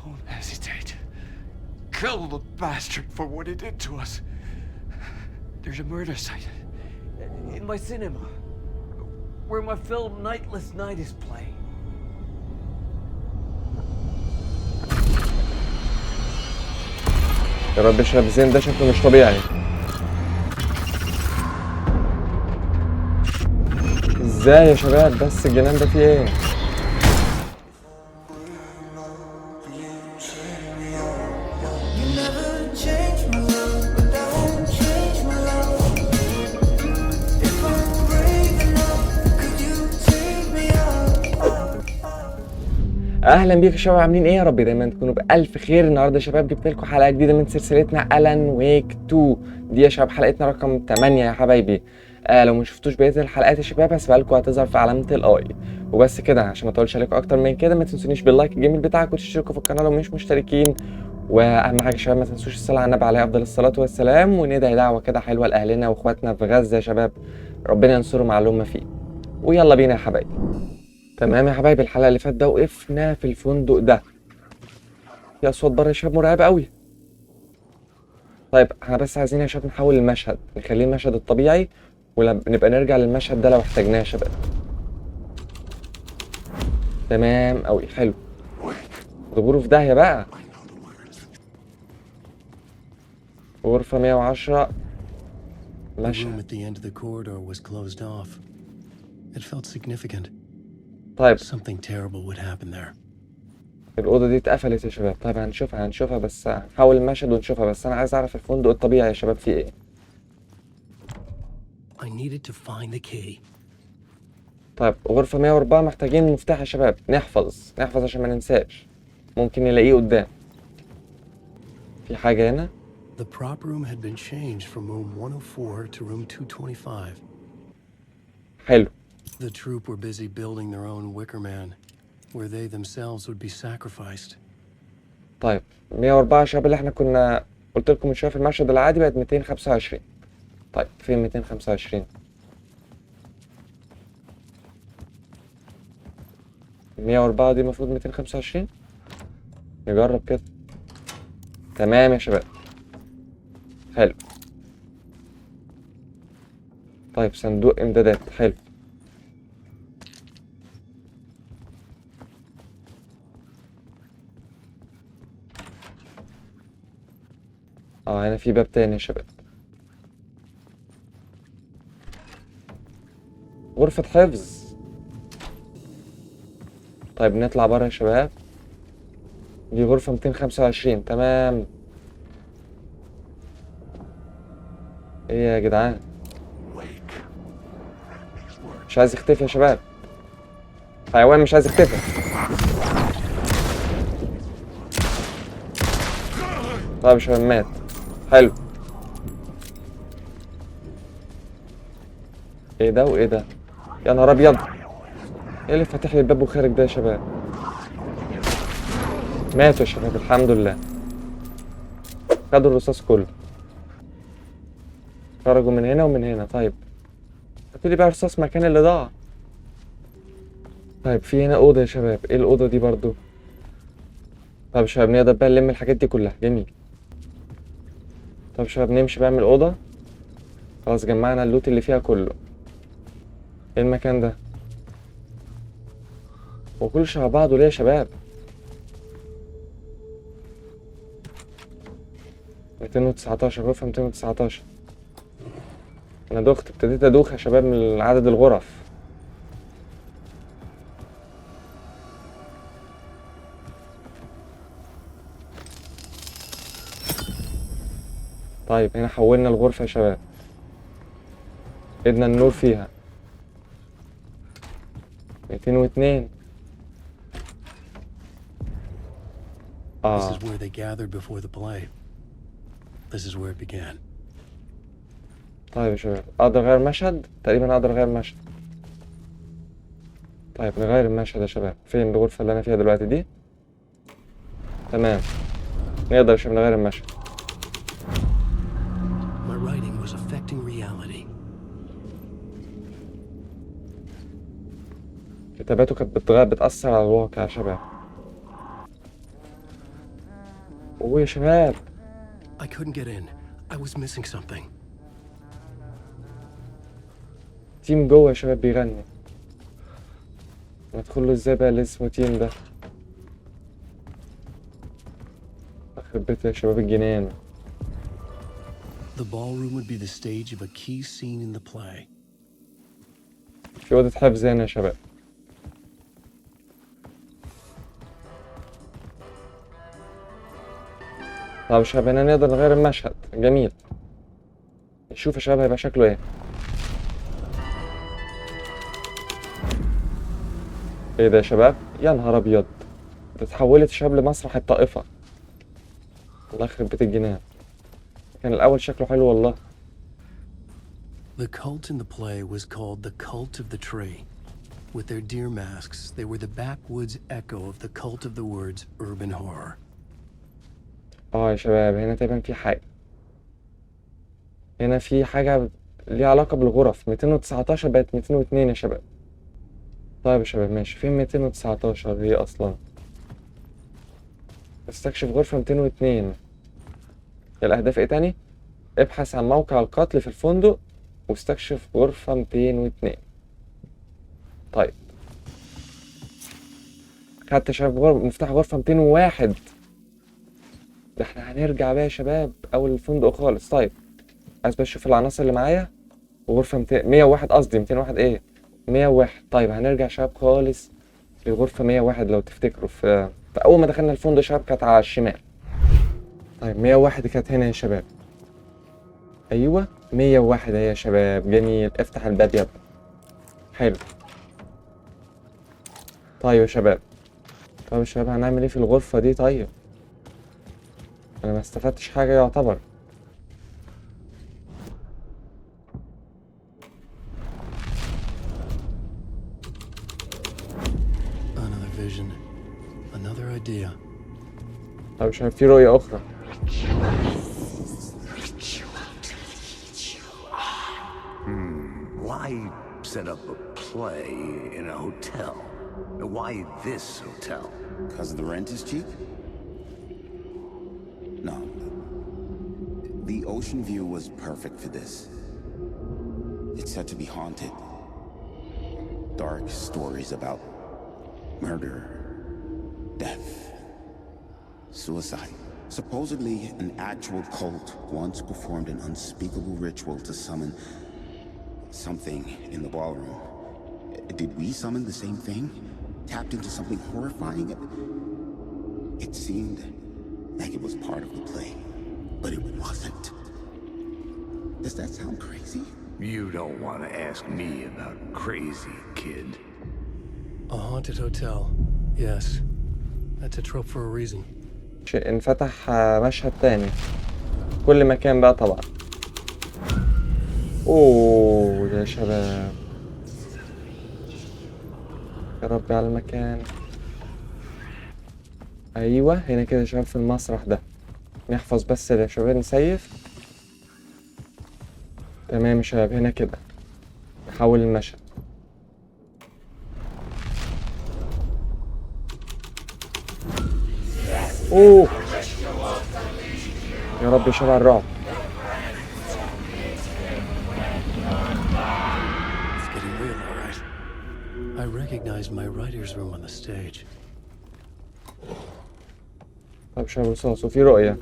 Don't hesitate. Kill the bastard for what he did to us. There's a murder site in my cinema where my film Nightless Night is playing. يا رب الشاب زين ده شكله مش طبيعي. ازاي يا شباب بس الجنان ده فيه ايه؟ اهلا بيكم يا شباب، عاملين ايه؟ يا رب دايما تكونوا بالف خير. النهارده يا شباب جبت لكم حلقه جديده من سلسلتنا ألان ويك 2 دي يا شباب، حلقتنا رقم 8 يا حبايبي. لو ما شفتوش بقيه الحلقات يا شباب هسيبها لكم، هتظهر في علامه الاي. وبس كده عشان ما اطولش عليكم اكتر من كده، ما تنسونيش باللايك الجميل بتاعكم وتشتركوا في القناه لو مش مشتركين. واهم حاجه يا شباب ما تنسوش الصلاه على النبي عليه افضل الصلاه والسلام، وندعي دعوه كده حلوه لاهلنا واخواتنا في غزه يا شباب، ربنا ينصرهم على اللي هم فيه. ويلا بينا يا حبايبي. تمام يا حبايبي، الحلقه اللي فاتت ده وقفنا في الفندق ده. في اصوات بره يا شباب مرعبه قوي. طيب احنا بس عايزين يا شباب نحول المشهد، نخليه المشهد الطبيعي ونبقى نرجع للمشهد ده لو احتاجناه يا شباب. تمام قوي، حلو. ظهوره في داهيه بقى. غرفه 110 مشهد. طيب الأوضة دي اتقفلت يا شباب. طيب هنشوفها بس هنحول المشهد ونشوفها، بس أنا عايز أعرف الفندق الطبيعي يا شباب فيه إيه. طيب غرفة 104 محتاجين مفتاح يا شباب، نحفظ عشان ما ننساش، ممكن نلاقيه قدام. في حاجة هنا. The prop room had been changed from room 104 to room 225. حلو. The troop were busy building their own wicker man, where they themselves would be sacrificed. طيب 104 يا شباب اللي احنا كنا قلت لكم من شويه في المشهد العادي بقت 225. طيب فين 225؟ 104 دي المفروض 225. نجرب كده. تمام يا شباب، حلو. طيب صندوق امدادات، حلو. هنا في باب تاني يا شباب. غرفة حفظ. طيب نطلع بره يا شباب. دي غرفة 225. تمام. ايه يا جدعان؟ مش عايز يختفي يا شباب. حيوان مش عايز يختفي. طيب يا شباب مات. حلو. ايه ده وايه ده؟ يا نهار ابيض، ايه اللي فاتح لي الباب وخارج ده يا شباب؟ ماتوا يا شباب الحمد لله، خدوا الرصاص كله، خرجوا من هنا ومن هنا. طيب هاتولي بقى رصاص مكان اللي ضاع. طيب في هنا اوضه يا شباب، ايه الاوضه دي برضو؟ طيب يا شباب نقدر بقى نلم الحاجات دي كلها، جميل. طب يا شباب نمشي بقى من الأوضة. خلاص جمعنا اللوت اللي فيها كله. ايه المكان ده؟ هو كله شبه بعضه ليه يا شباب؟ 219 غرفة 219. أنا ابتديت أدوخ يا شباب من عدد الغرف. طيب هنا حولنا الغرفة يا شباب، إدنا النور فيها. 202. This is where they gathered before the play. This is where it began. طيب يا شباب أقدر أغير مشهد؟ تقريبا أقدر أغير مشهد. طيب نغير المشهد يا شباب. فين الغرفة اللي أنا فيها دلوقتي دي؟ تمام، نقدر يا شباب نغير المشهد. My writing was affecting reality. كتاباته كانت بتأثر على الواقع يا شباب. اوه يا شباب. I couldn't get in. I was missing something. تيم جوه يا شباب بيغني. ندخل له ازاي بقى اللي اسمه تيم ده؟ اخرب بيت يا شباب الجنان. The ballroom would be the stage of a key scene in the play. في اوضه حفظ هنا يا شباب. طب يا شباب هنا نقدر نغير المشهد. جميل. شوف يا شباب هيبقى شكله ايه. ايه ده يا شباب؟ يا نهار ابيض. ده اتحولت يا شباب لمسرح الطائفة. الله يخرب بيت الجنان. كان الأول شكله حلو والله. The cult in the play was called the Cult of the Tree. With their deer masks, they were the backwoods echo of the cult of the words urban horror. يا شباب هنا تقريبا في حاجة. هنا في حاجة ليها علاقة بالغرف. 219 بقت 202 يا شباب. طيب يا شباب ماشي. فين 219 هي أصلا؟ استكشف غرفة 202. الأهداف إيه تاني؟ ابحث عن موقع القتل في الفندق واستكشف غرفة 202. طيب خدت يا شباب مفتاح غرفة 201. ده احنا هنرجع بقى يا شباب أول الفندق خالص. طيب عايز بس أشوف العناصر اللي معايا. وغرفة 101 قصدي 201 إيه؟ 101. طيب هنرجع يا شباب خالص لغرفة 101 لو تفتكروا في أول ما دخلنا الفندق يا شباب كانت على الشمال. طيب 101 دي كانت هنا يا شباب. أيوه 101 اهي يا شباب. جميل. افتح الباب يا ابني. حلو. طيب يا شباب. طيب يا شباب هنعمل ايه في الغرفة دي؟ طيب أنا ما استفدتش حاجة يعتبر. Another vision. Another idea. طيب يا شباب في رؤية أخرى. Why set up a play in a hotel? Why this hotel? Because the rent is cheap? No. The ocean view was perfect for this. It's said to be haunted. Dark stories about murder, death, suicide. Supposedly, an actual cult once performed an unspeakable ritual to summon something in the ballroom. Did we summon the same thing? Tapped into something horrifying? It seemed like it was part of the play, but it wasn't. Does that sound crazy? You don't want to ask me about crazy, kid. A haunted hotel. Yes. That's a trope for a reason. انفتح مشهد تاني. كل مكان بقى طبعا. اوه يا شباب. يا ربي على المكان. ايوه هنا كده يا شباب في المسرح ده. نحفظ بس يا شباب نسيف. تمام يا شباب هنا كده. نحول المشهد. اوه يا رب يا شباب الرعب. It's getting real, all right. I recognized my writer's room on the stage. طب شباب رصاص وفي رؤية.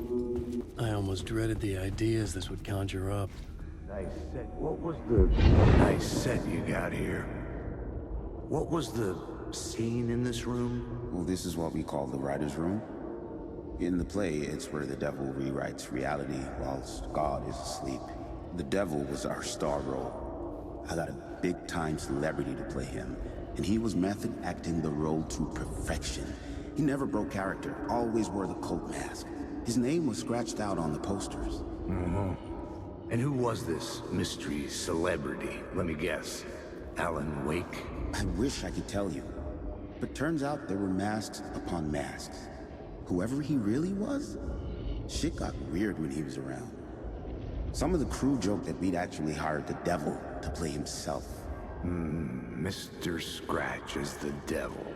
I almost dreaded the ideas this would conjure up. Nice set. What was the nice set you got here? What was the scene in this room? Well, this is what we call the writer's room. In the play, it's where the devil rewrites reality whilst God is asleep. The devil was our star role. I got a big-time celebrity to play him, and he was method acting the role to perfection. He never broke character, always wore the cult mask. His name was scratched out on the posters. Mm-hmm. And who was this mystery celebrity? Let me guess. Alan Wake? I wish I could tell you, but turns out there were masks upon masks. Whoever he really was, shit got weird when he was around. Some of the crew joked that we'd actually hired the devil to play himself. Mr. Scratch is the devil.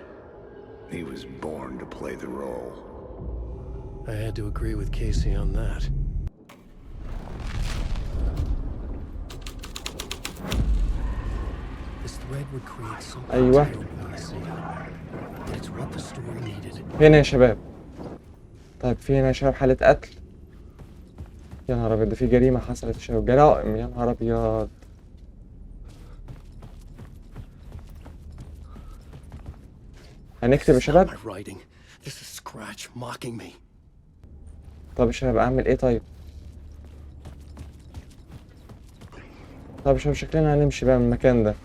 He was born to play the role. I had to agree with Casey on that. This thread would create something أيوة. terrible in the city. But it's what the story needed. هنا يا شباب. طيب في هنا يا شباب حالة قتل. يا نهار أبيض، ده في جريمة حصلت يا شباب، جرائم، يا نهار أبيض. هنكتب يا شباب. My writing. This is Scratch mocking me. طب يا شباب أعمل إيه طيب؟ طب يا شباب شكلنا هنمشي بقى من المكان ده.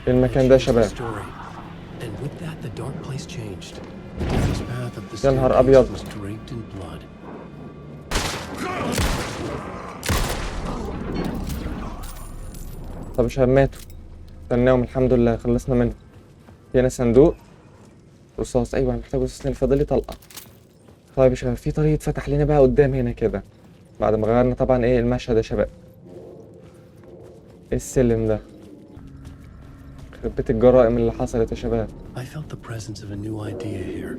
في المكان ده يا شباب. And with that, the dark place changed. The devil's path of the يا نهار أبيض. was draped in blood. طب يا شباب ماتوا. استناهم الحمد لله، خلصنا منهم. في هنا صندوق رصاص. أيوة أنا محتاج رصاص لأن فاضل لي طلقة. طيب يا شباب في طريق اتفتح لنا بقى قدام هنا كده. بعد ما غيرنا طبعا إيه المشهد يا شباب. إيه السلم ده؟ يخرب بيت الجرائم اللي حصلت يا شباب. I felt the presence of a new idea here.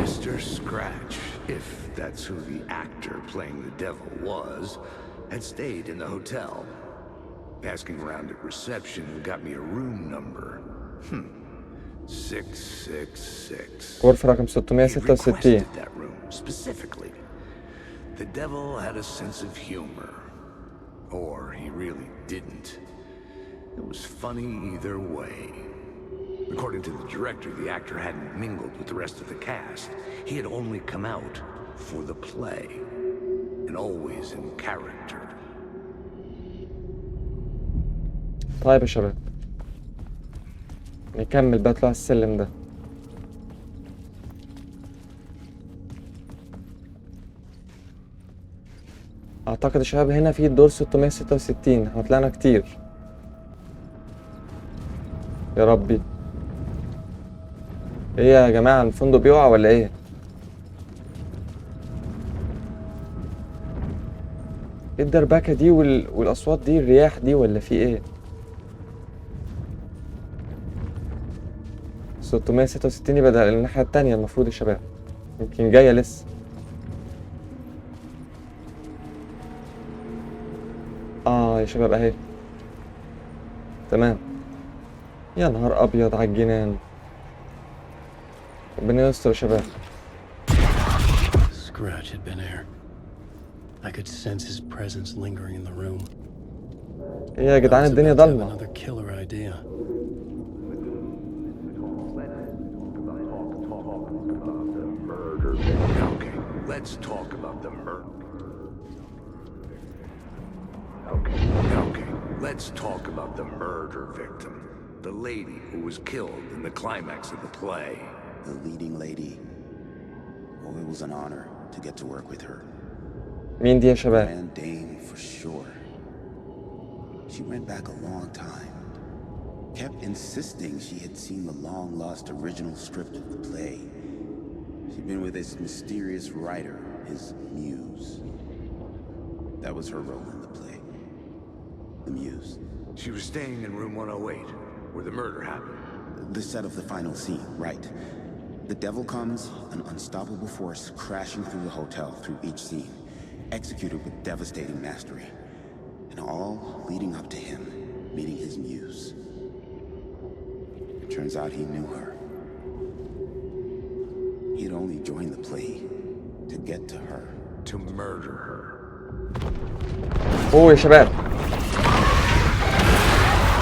Mr. Scratch, if that's who the actor playing the devil was, had stayed in the hotel. Asking around at reception got me a room number. 666. غرفة رقم He 666. requested that room specifically. The devil had a sense of humor. Or he really didn't. It was funny either way. According to the director, the actor hadn't mingled with the rest of the cast. He had only come out for the play. And always in character. طيب يا شباب نكمل بقى طلع السلم ده. اعتقد يا شباب هنا في الدور 666. احنا طلعنا كتير يا ربي. ايه يا جماعة الفندق بيقع ولا ايه؟ ايه الدربكة دي والاصوات دي، الرياح دي ولا في ايه؟ 666 يبقى الناحية التانية المفروض يا شباب. يمكن جاية لسه. يا شباب اهي. تمام. يا نهار ابيض على الجنان. ربنا يستر يا شباب. Scratch had been here. I could sense his presence lingering in the room. ايه يا جدعان الدنيا ضلمة. Another killer idea. Okay, let's talk about the murder. Okay, let's talk about the murder victim. The lady who was killed in the climax of the play. The leading lady. Oh, it was an honor to get to work with her. مين دي يا شباب؟ Grand Dame for sure. She went back a long time. Kept insisting she had seen the long-lost original script of the play. She'd been with this mysterious writer, his muse. That was her role in the play. The muse. She was staying in room 108, where the murder happened. The set of the final scene, right. The devil comes, an unstoppable force crashing through the hotel through each scene, executed with devastating mastery, and all leading up to him meeting his muse. It turns out he knew her. He'd only joined the play to get to her. To murder her. اوه يا شباب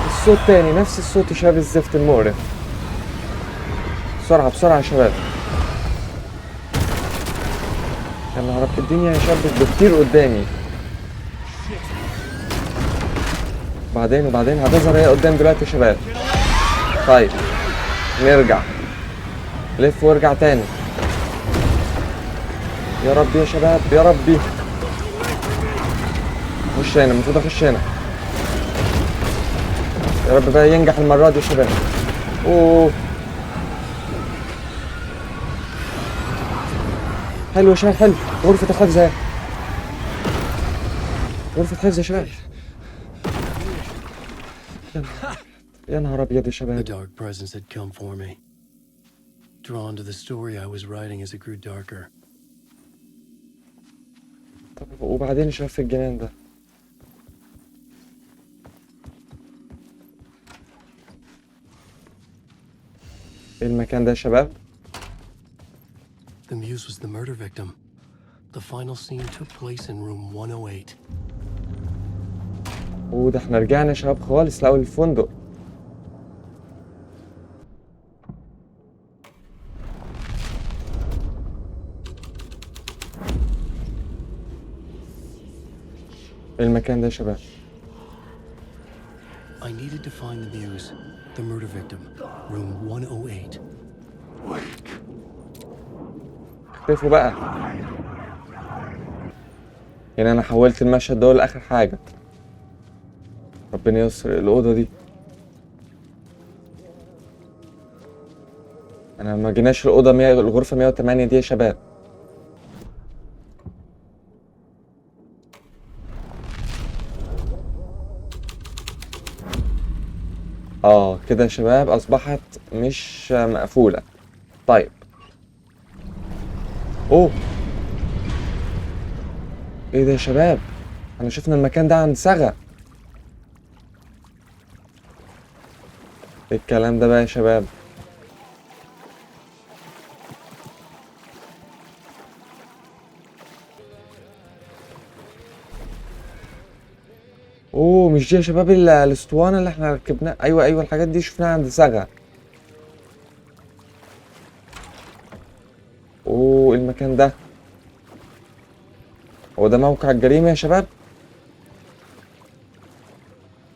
الصوت تاني، نفس الصوت يا شباب الزفت المقرف. بسرعة بسرعة يا شباب. يا نهار أبيض الدنيا يا شباب بتطير قدامي. وبعدين هتظهر هي قدام دلوقتي يا شباب. طيب نرجع لف وارجع تاني. يا ربي يا شباب يا ربي. اخش هنا، المفروض اخش هنا. يا رب بقى ينجح المرة دي يا شباب. اوه حلو يا شباب، حلو. غرفة الحفظ اهي، غرفة حفظ يا شباب. يا نهار ابيض يا The شباب. dark presence had come for me. Drawn to the story I was writing as it grew darker. طب وبعدين يا شباب في الجنان ده؟ ايه المكان ده يا شباب؟ The muse was the murder victim. The final scene took place in room 108. وده احنا رجعنا يا شباب خالص لأول الفندق. ايه المكان ده يا شباب؟ I needed to find the muse, the murder victim, room 108. اختفوا بقى. يعني انا حولت المشهد ده لاخر حاجة. ربنا يستر. الأوضة دي انا ما جيناش الأوضة الغرفة 108 دي يا شباب. كده يا شباب اصبحت مش مقفولة. طيب اوه ايه ده يا شباب؟ انا شفنا المكان ده عند صاغة. ايه الكلام ده بقى يا شباب؟ اوه مش دي يا شباب الاسطوانة اللي احنا ركبناها؟ ايوه الحاجات دي شفناها عند صاغة. اوه المكان ده هو ده موقع الجريمة يا شباب؟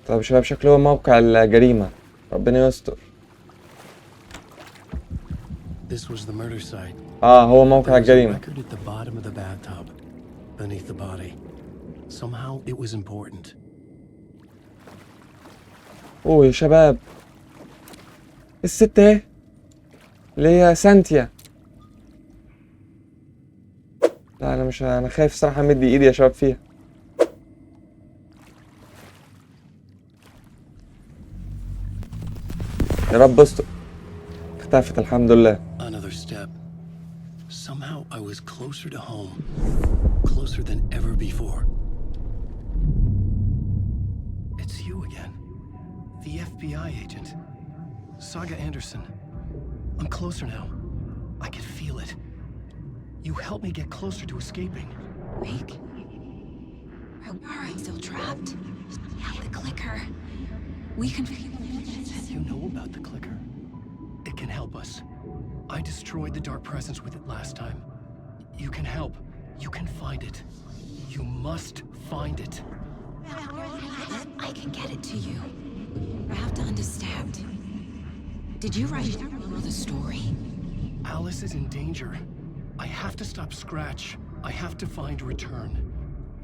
طب يا شباب شكله هو موقع الجريمة. ربنا يستر. This was the murder site. هو موقع There was a الجريمة. record at the bottom of the bathtub, beneath the body. Somehow it was important. اوه يا شباب الست اهي اللي هي سانتيا. لا انا مش، انا خايف صراحة امد ايدي يا شباب فيها. يا رب استر. اختفت الحمد لله. Another step. Somehow I was closer to home, closer than ever before. It's you again, the FBI agent, Saga Anderson. I'm closer now. I can feel it. You helped me get closer to escaping. Wake? Are we still trapped? The clicker. We can... You know about the clicker? It can help us. I destroyed the dark presence with it last time. You can help. You can find it. You must find it. I can get it to you. I have to understand. Did you write the story? Alice is in danger. I have to stop Scratch. I have to find Return.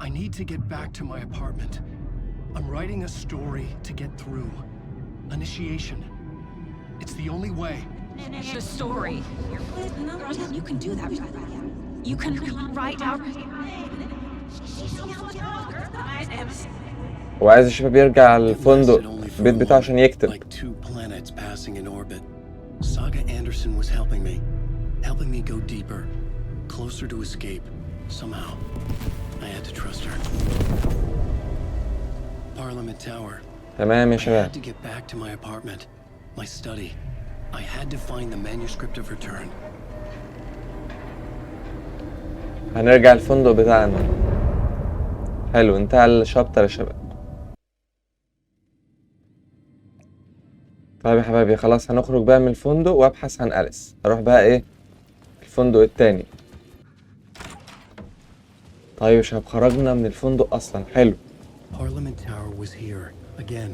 I need to get back to my apartment. I'm writing a story to get through. Initiation. It's the only way. The story. You can do that. You can write out... هو عايز الشباب يرجع الفندق البيت بتاعه عشان يكتب. Like two planets passing in orbit. Saga Anderson was helping me go deeper, closer to escape. Somehow, I had to trust her. Parliament Tower. تمام يا I شباب. had to get back to my apartment, my study. I had to find the manuscript of Return. هنرجع الفندق بتاعنا. حلو انتهى الشابتر يا شباب. طيب يا حبايبي خلاص هنخرج بقى من الفندق وابحث عن أليس. اروح بقى ايه الفندق التاني. طيب يا شباب خرجنا من الفندق اصلا. حلو. Parliament Tower was here again.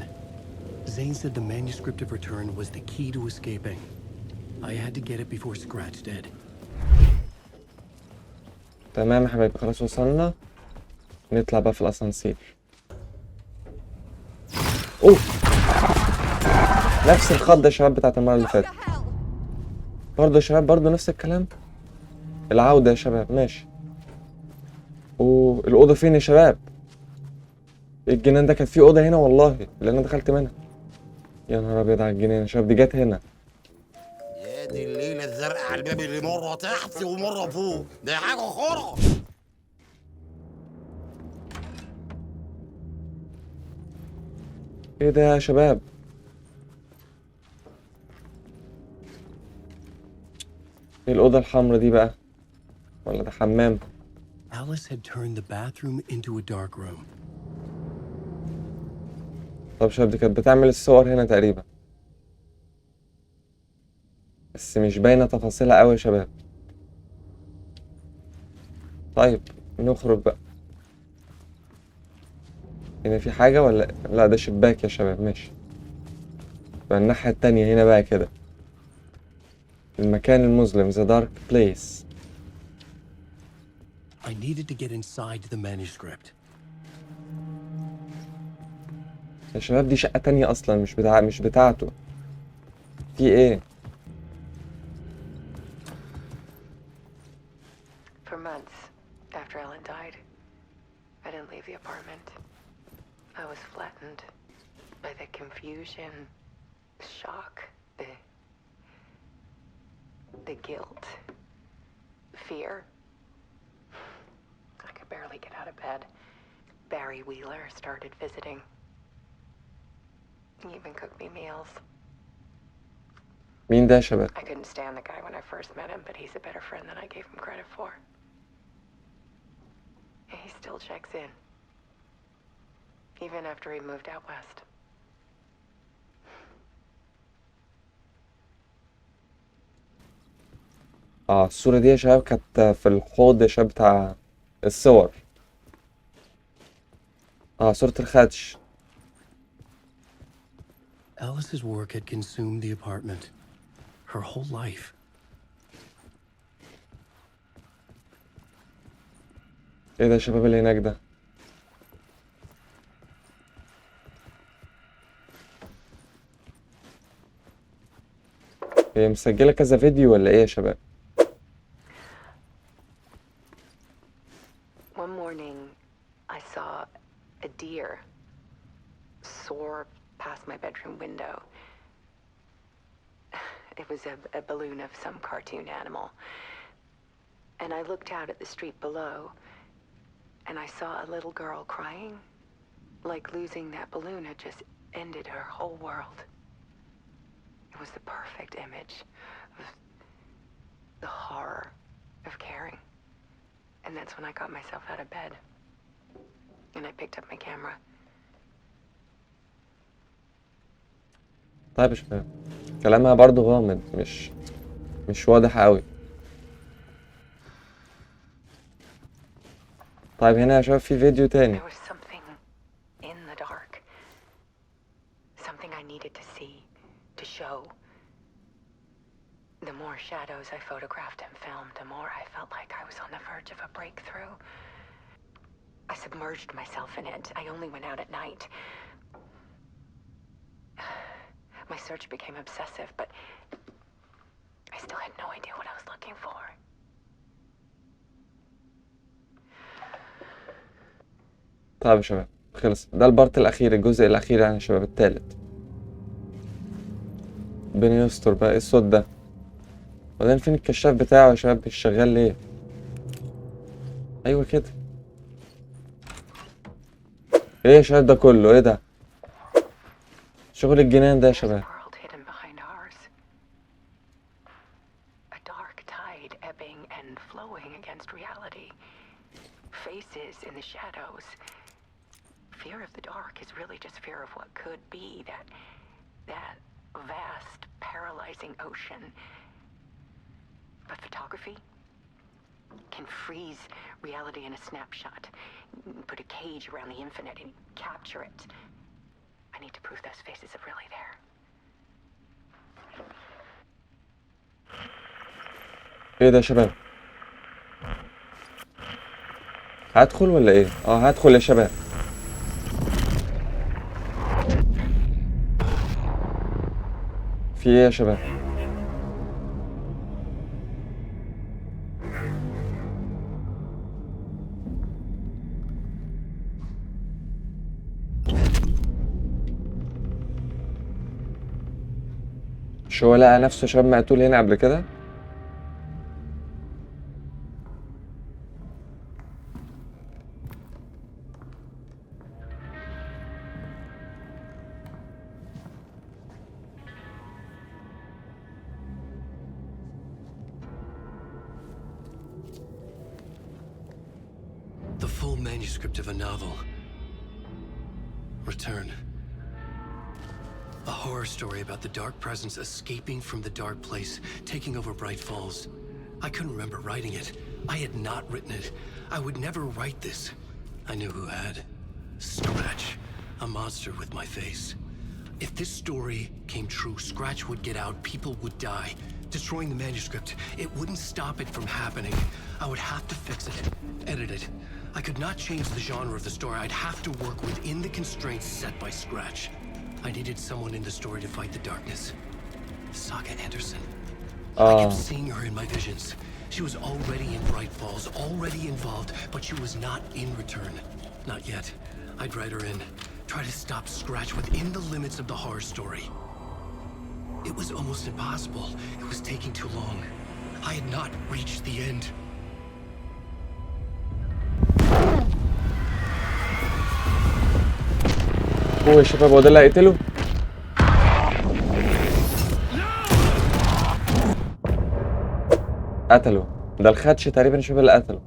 Zane said the manuscript of Return was the key to escaping. I had to get it before Scratch did. تمام يا حبايبي خلاص وصلنا. نطلع بقى في الاسانسير. اوف، نفس الخضة يا شباب بتاعت المرة اللي فاتت. برضه يا شباب برضه نفس الكلام. العودة يا شباب ماشي. اوه الأوضة فين يا شباب؟ الجنان ده كانت فيه أوضة هنا والله اللي أنا دخلت منها. يا نهار أبيض على الجنان يا شباب، دي جت هنا. يا دي الليلة الزرقاء على الباب اللي مرة تحت ومرة فوق، ده حاجة خرا. ايه ده يا شباب؟ ايه الأوضة الحمرا دي بقى؟ ولا ده حمام؟ Alice had turned the bathroom into a dark room. طب شباب دي كانت بتعمل الصور هنا تقريبا، بس مش باينة تفاصيلها أوي يا شباب. طيب نخرج بقى. هنا في حاجة ولا لا؟ ده شباك يا شباب ماشي. يبقى الناحية التانية هنا بقى كده. المكان المظلم the dark place. I needed to get inside the manuscript. يا شباب دي شقة تانية أصلا مش بتاعته. في إيه؟ For months after Ellen died, I didn't leave the apartment. I was flattened by the confusion, shock, the guilt, fear. I could barely get out of bed. Barry Wheeler started visiting. He even cooked me meals. مين ده يا شباب؟ I couldn't stand the guy when I first met him, but he's a better friend than I gave him credit for. He still checks in, even after he moved out west. الصورة دي يا شباب كانت في الحوض يا شباب بتاع الصور. صورة الخدش. Alice's work had consumed the apartment. Her whole life. ايه ده يا شباب اللي هناك ده؟ هي مسجلة كذا فيديو ولا ايه يا شباب؟ One morning, I saw a deer soar past my bedroom window. It was a balloon of some cartoon animal. And I looked out at the street below, and I saw a little girl crying, like losing that balloon had just ended her whole world. It was the perfect image of the horror of caring. And that's when I got myself out of bed. And I picked up my camera. طيب يا شباب كلامها برضو غامض، مش واضح قوي. طيب هنا يا شباب في فيديو تاني. There was something in the dark. Something I needed to see, to show. The more shadows I photographed and filmed, the more I felt like I was on the verge of a breakthrough. I submerged myself in it. I only went out at night. My search became obsessive, but I still had no idea what I was looking for. طيب يا شباب خلص ده البارت الأخير، الجزء الأخير يعني يا شباب التالت. ربنا يستر بقى. ايه الصوت ده؟ وبعدين فين الكشاف بتاعه يا شباب؟ مش شغال ليه؟ أيوة كده. ايه يا شباب ده كله؟ ايه ده؟ شغل الجنان ده يا شباب. World hidden behind ours. A dark tide ebbing and flowing against reality. Faces in the shadows. Fear of the dark is really just fear of what could be, that vast, paralyzing ocean. But photography can freeze reality in a snapshot. Put a cage around the infinite and capture it. I need to prove those faces are really there. ايه ده يا شباب؟ هدخل ولا ايه؟ هدخل يا شباب. في ايه يا شباب؟ مش هو لقى نفسه شاب مقتول هنا قبل كده؟ The full manuscript of a novel. Return. A horror story about the dark presence escaping from the dark place, taking over Bright Falls. I couldn't remember writing it. I had not written it. I would never write this. I knew who had. Scratch. A monster with my face. If this story came true, Scratch would get out, people would die. Destroying the manuscript, it wouldn't stop it from happening. I would have to fix it, edit it. I could not change the genre of the story. I'd have to work within the constraints set by Scratch. I needed someone in the story to fight the darkness. Saga Anderson. I kept seeing her in my visions. She was already in Bright Falls, already involved, but she was not in Return. Not yet. I'd write her in. Try to stop Scratch within the limits of the horror story. It was almost impossible. It was taking too long. I had not reached the end. هو يا شباب هو ده اللي هيقتله؟ قتله. ده الخدش تقريبا يا شباب اللي قتله.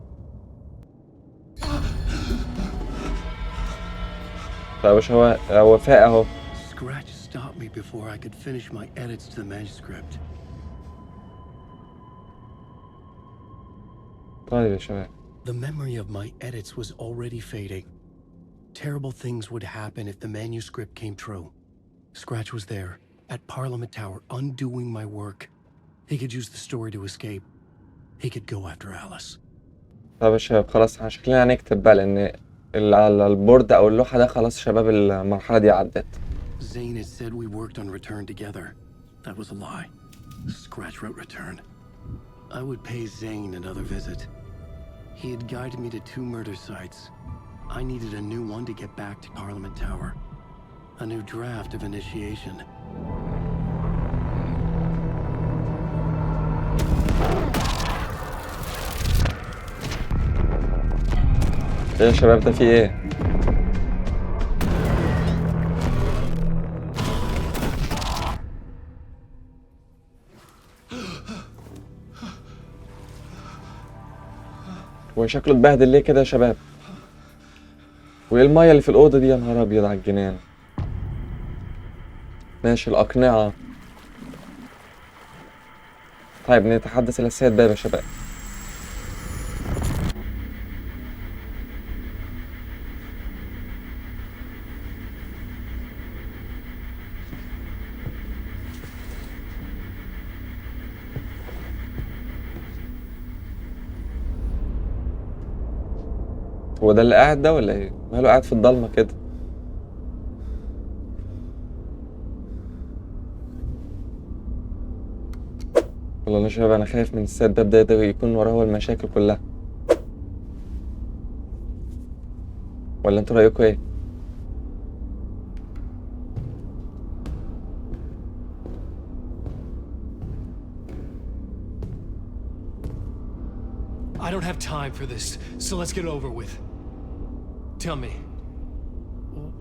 طيب يا باشا هو فاق اهو. Scratch stopped me before I could finish my edits to the manuscript. طيب يا شباب. The memory of my edits was already fading. Terrible things would happen if the manuscript came true. Scratch was there, at Parliament Tower, undoing my work. He could use the story to escape. He could go after Alice. طيب يا شباب خلاص احنا شكلنا هنكتب بقى لان اللي على البورد او اللوحة ده خلاص شباب المرحلة دي عدت. Zane had said we worked on Return together. That was a lie. Scratch wrote Return. I would pay Zane another visit. He had guided me to 2 murder sites. I needed a new one to get back to Parliament Tower. A new draft of initiation. ايه يا شباب ده في ايه؟ هو شكله اتبهدل ليه كده يا شباب؟ وايه المية اللي في الأوضة دي يا نهار أبيض على الجنان؟ ماشي الأقنعة. طيب نتحدث إلى السيد باب يا شباب. هو ده اللي قاعد ده ولا ايه؟ ماله قاعد في الضلمة كده؟ والله يا شباب انا خايف من السيد باب ده يكون وراه هو المشاكل كلها. ولا انتوا رأيكم ايه؟ I don't have time for this, so let's get it over with. Tell me,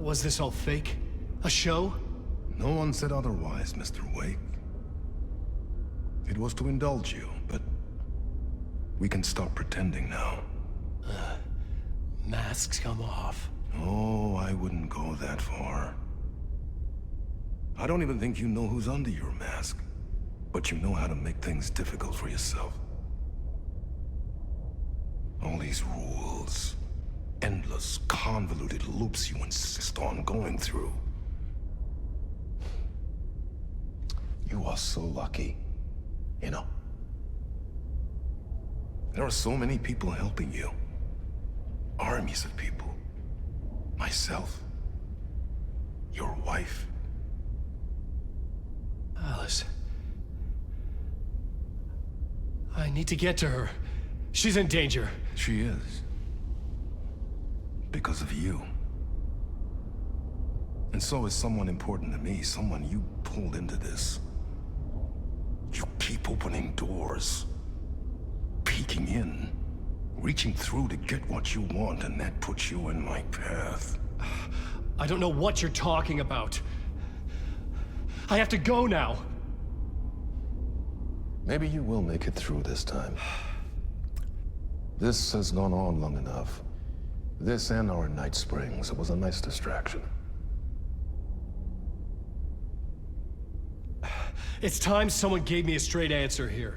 was this all fake? A show? No one said otherwise, Mr. Wake. It was to indulge you, but we can stop pretending now. Masks come off. Oh, I wouldn't go that far. I don't even think you know who's under your mask, but you know how to make things difficult for yourself. All these rules, endless, convoluted loops you insist on going through. You are so lucky, you know. There are so many people helping you. Armies of people. Myself. Your wife. Alice. I need to get to her. She's in danger. She is. Because of you. And so is someone important to me, someone you pulled into this. You keep opening doors, peeking in, reaching through to get what you want, and that puts you in my path. I don't know what you're talking about. I have to go now. Maybe you will make it through this time. This has gone on long enough. This and our night springs. It was a nice distraction. It's time someone gave me a straight answer here.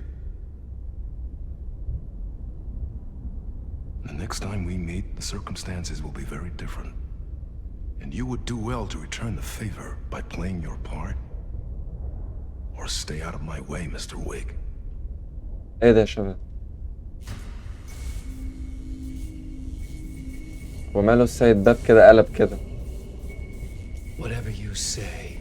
The next time we meet, the circumstances will be very different. And you would do well to return the favor by playing your part. Or stay out of my way, Mr. Wig. ايه ده يا شباب؟ وماله السيد باب كده قلب كده؟ Whatever you say.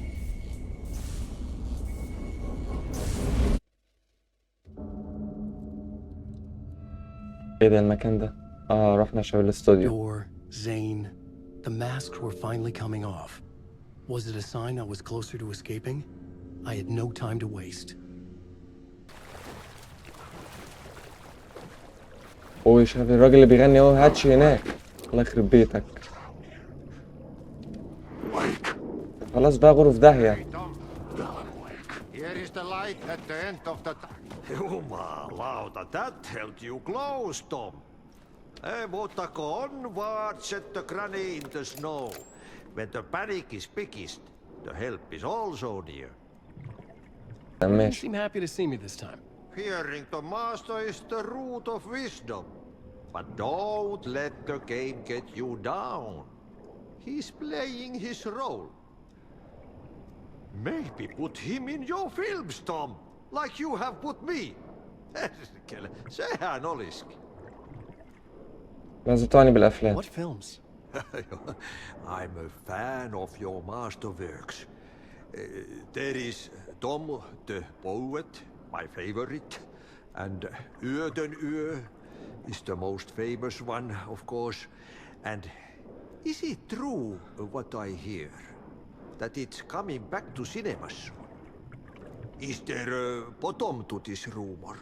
ايه ده المكان ده؟ رحنا شباب الاستوديو. Door, Zane. The masks were finally coming off. Was it a sign I was closer to escaping? I had no time to waste. اوه يا شباب الراجل اللي بيغني هو هاتش هناك. الله يخرب بيتك. خلاص بقى غرف داهية. Here is the light at the end of the Jumalauta, that held you close, Tom. Mutta go onwards, set the granny in the snow. When the panic is biggest, the help is also near. You seem happy to see me this time. Fearing the master is the root of wisdom. But don't let the game get you down. He's playing his role. Maybe put him in your films, Tom, like you have put me. Sehän olisikin. لازم تعني بالأفلام. What films? I'm a fan of your masterworks. There is Tom the Poet, my favorite, and Öden Ö is the most famous one, of course. And is it true what I hear? That it's coming back to cinemas soon? Is there a bottom to this rumor?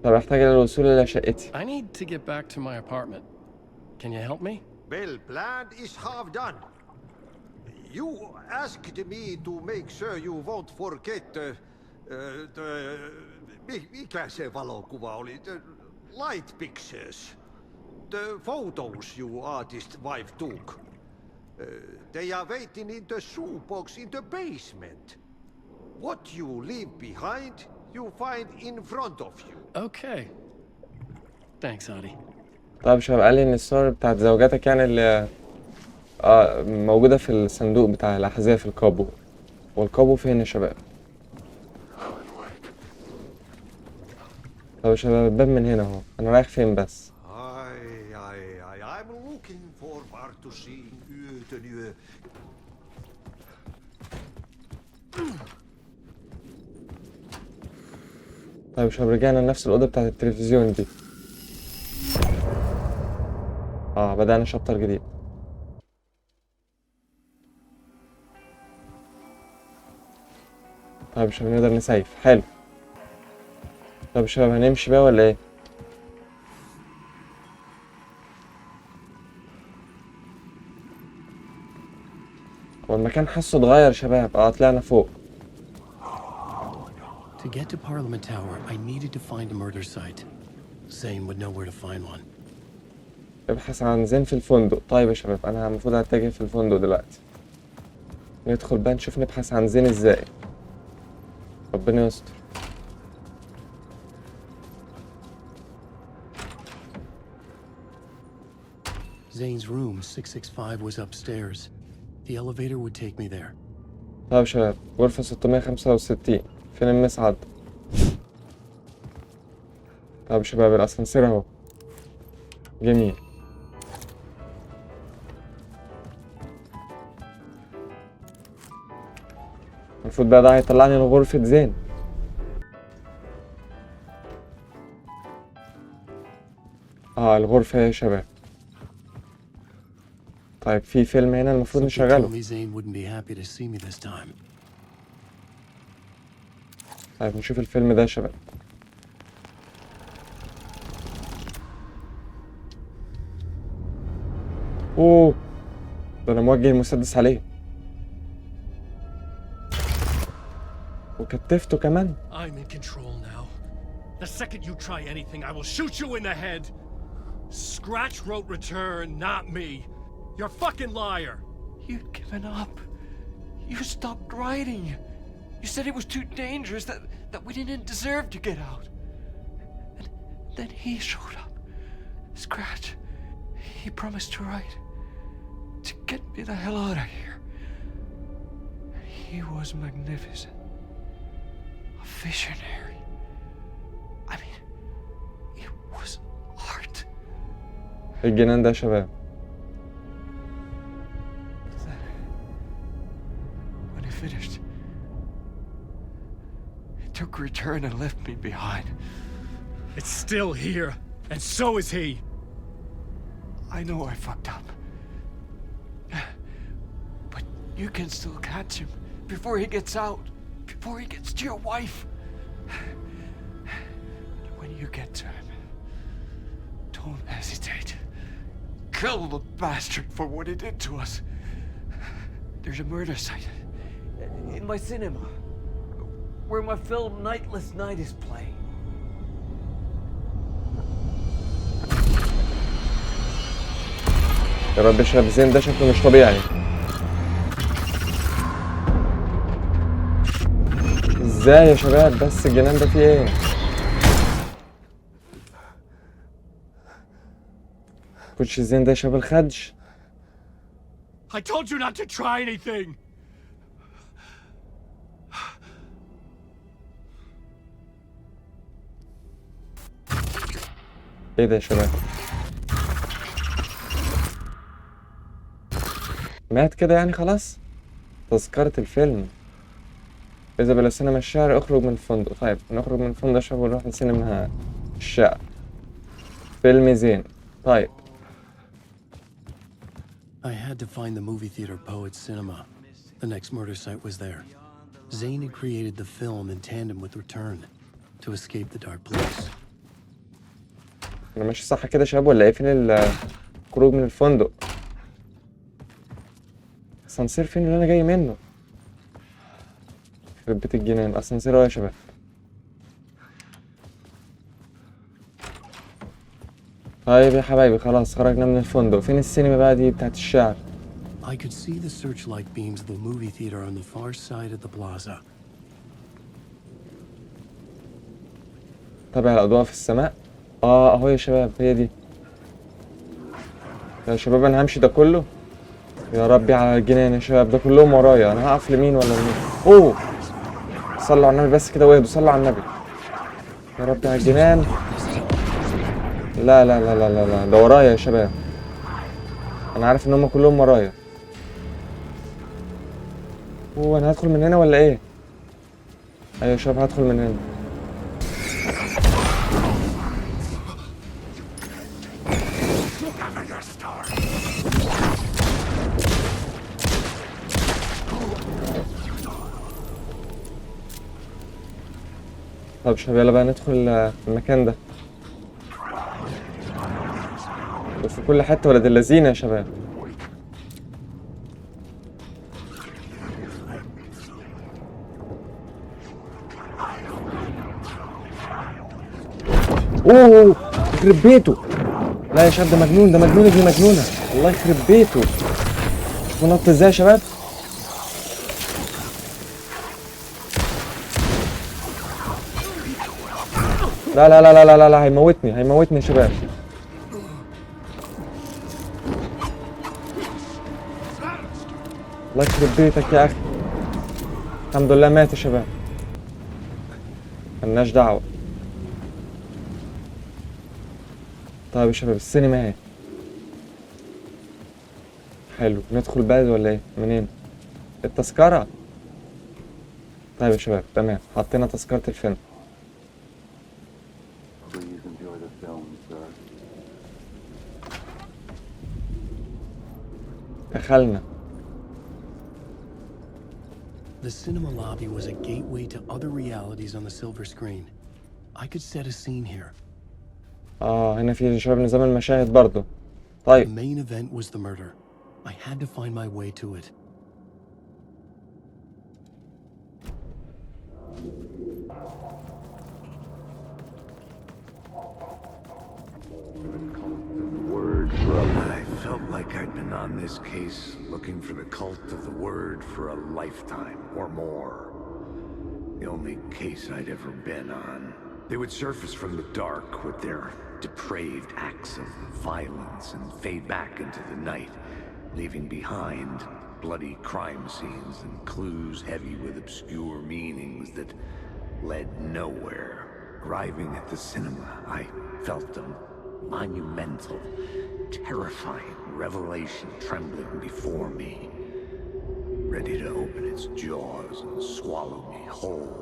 طب أحتاج للوصول إلى شقتي. I need to get back to my apartment. Can you help me? Well, plan is half done. You asked me to make sure you won't forget mikä se valokuva oli? The light pictures. The photos your artist wife took. They are waiting in the shoebox in the basement. What you leave behind, you find in front of you. Okay. Thanks, Adi. طيب شباب قال لي إن الصور بتاعت زوجاتك يعني اللي موجودة في الصندوق بتاع الأحذية في الكابو. والكابو فين يا شباب؟ طب يا شباب الباب من هنا اهو. أنا رايح فين بس؟ I'm looking forward to seeing Öden. طيب شباب رجعنا لنفس الأوضة بتاعت التلفزيون دي. بدأنا شابتر جديد. طيب شباب نقدر نسيف. حلو. طيب شباب هنمشي بقى ولا ايه؟ هو المكان حاسه اتغير يا شباب. طلعنا فوق. To get to Parliament Tower, I needed to find a murder site. Zane would know where to find one. ابحث عن زين في الفندق. طيب يا شباب انا المفروض هتجه في الفندق دلوقتي. ندخل بقى نشوف نبحث عن زين ازاي. ربنا يستر. Zane's room 665 was upstairs. The elevator would take me there. طيب يا شباب غرفة 665 فين المصعد؟ طيب يا شباب الأسانسير اهو. جميل. المفروض بقى ده هيطلعني لغرفة زين. الغرفة يا شباب. طيب في فيلم هنا المفروض نشغله. طيب نشوف الفيلم ده يا شباب. اوه، ده انا موجه المسدس عليه وكتفته كمان. I'm in control now. The second you try anything, I will shoot you in the head. Scratch wrote return, not me. You're a fucking liar. You'd given up. You stopped writing. You said it was too dangerous, that we didn't deserve to get out. And then he showed up. Scratch. He promised to write. To get me the hell out of here. He was magnificent. A visionary. I mean, it was art. الجنان ده يا شباب. When he finished, he took return and left me behind. It's still here, and so is he. I know I fucked up. But you can still catch him before he gets out, before he gets to your wife. When you get to him, don't hesitate. Kill the bastard for what he did to us. There's a murder site in my cinema where my film Nightless Night is playing. يا رب شاب زين ده شكله مش طبيعي. ازاي يا شباب بس الجنان ده فيه ايه؟ كوتش زين ده شاب الخدج. I told you not to try anything. ايه ده يا شباب؟ مات كده يعني خلاص؟ تذكرة الفيلم. إذا بلا سينما الشارع اخرج من الفندق. طيب نخرج من الفندق شباب ونروح لسينما الشارع. فيلم زين. طيب. I had to find the movie theater Poets Cinema. The next murder site was there. Zane had created the film in tandem with Return to escape the dark place. أنا ماشي صح كده يا شباب ولا إيه؟ فين الخروج من الفندق؟ الأسانسير فين اللي أنا جاي منه؟ يخرب بيت الجنان، الأسانسير أهو يا شباب. طيب يا حبايبي خلاص خرجنا من الفندق. فين السينما بقى دي بتاعت الشعر؟ I could see the searchlight beams of the movie theater on the far side of the plaza. تابع الأضواء في السماء. أهو يا شباب هي دي. يا شباب أنا همشي ده كله. يا ربي على الجنان يا شباب، ده كلهم ورايا. أنا هقف لمين ولا لمين؟ أوه، صلوا على النبي بس كده واهدوا، صلوا على النبي. يا ربي على الجنان. لا لا لا لا لا لا، ده ورايا يا شباب. أنا عارف إن هم كلهم ورايا. أوه، أنا هدخل من هنا ولا إيه؟ أيوة يا شباب هدخل من هنا. طب شباب يلا بقى ندخل المكان ده. في كل حتة ولاد اللذينة يا شباب. اوه يخرب بيته. لا يا شباب ده مجنون، ده مجنون ابن مجنونة. الله يخرب بيته. شوفوا نط ازاي يا شباب. لا لا لا لا لا لا، هيموتني هيموتني يا شباب. الله يخرب بيتك يا اخي. الحمد لله مات يا شباب. ملناش دعوة. طيب يا شباب السينما اهي. حلو، ندخل بقى ولا ايه؟ منين؟ التذكرة. طيب يا شباب تمام، حطينا تذكرة الفيلم. دخلنا. The cinema lobby was a gateway to other realities on the silver screen. I could set a scene here. هنا في يا شباب نظام المشاهد برضو. طيب. The main event was the murder. I had to find my way to it. I felt like I'd been on this case looking for the cult of the word for a lifetime or more. The only case I'd ever been on. They would surface from the dark with their depraved acts of violence and fade back into the night, leaving behind bloody crime scenes and clues heavy with obscure meanings that led nowhere. Arriving at the cinema, I felt a monumental, terrifying revelation trembling before me, ready to open its jaws and swallow me whole.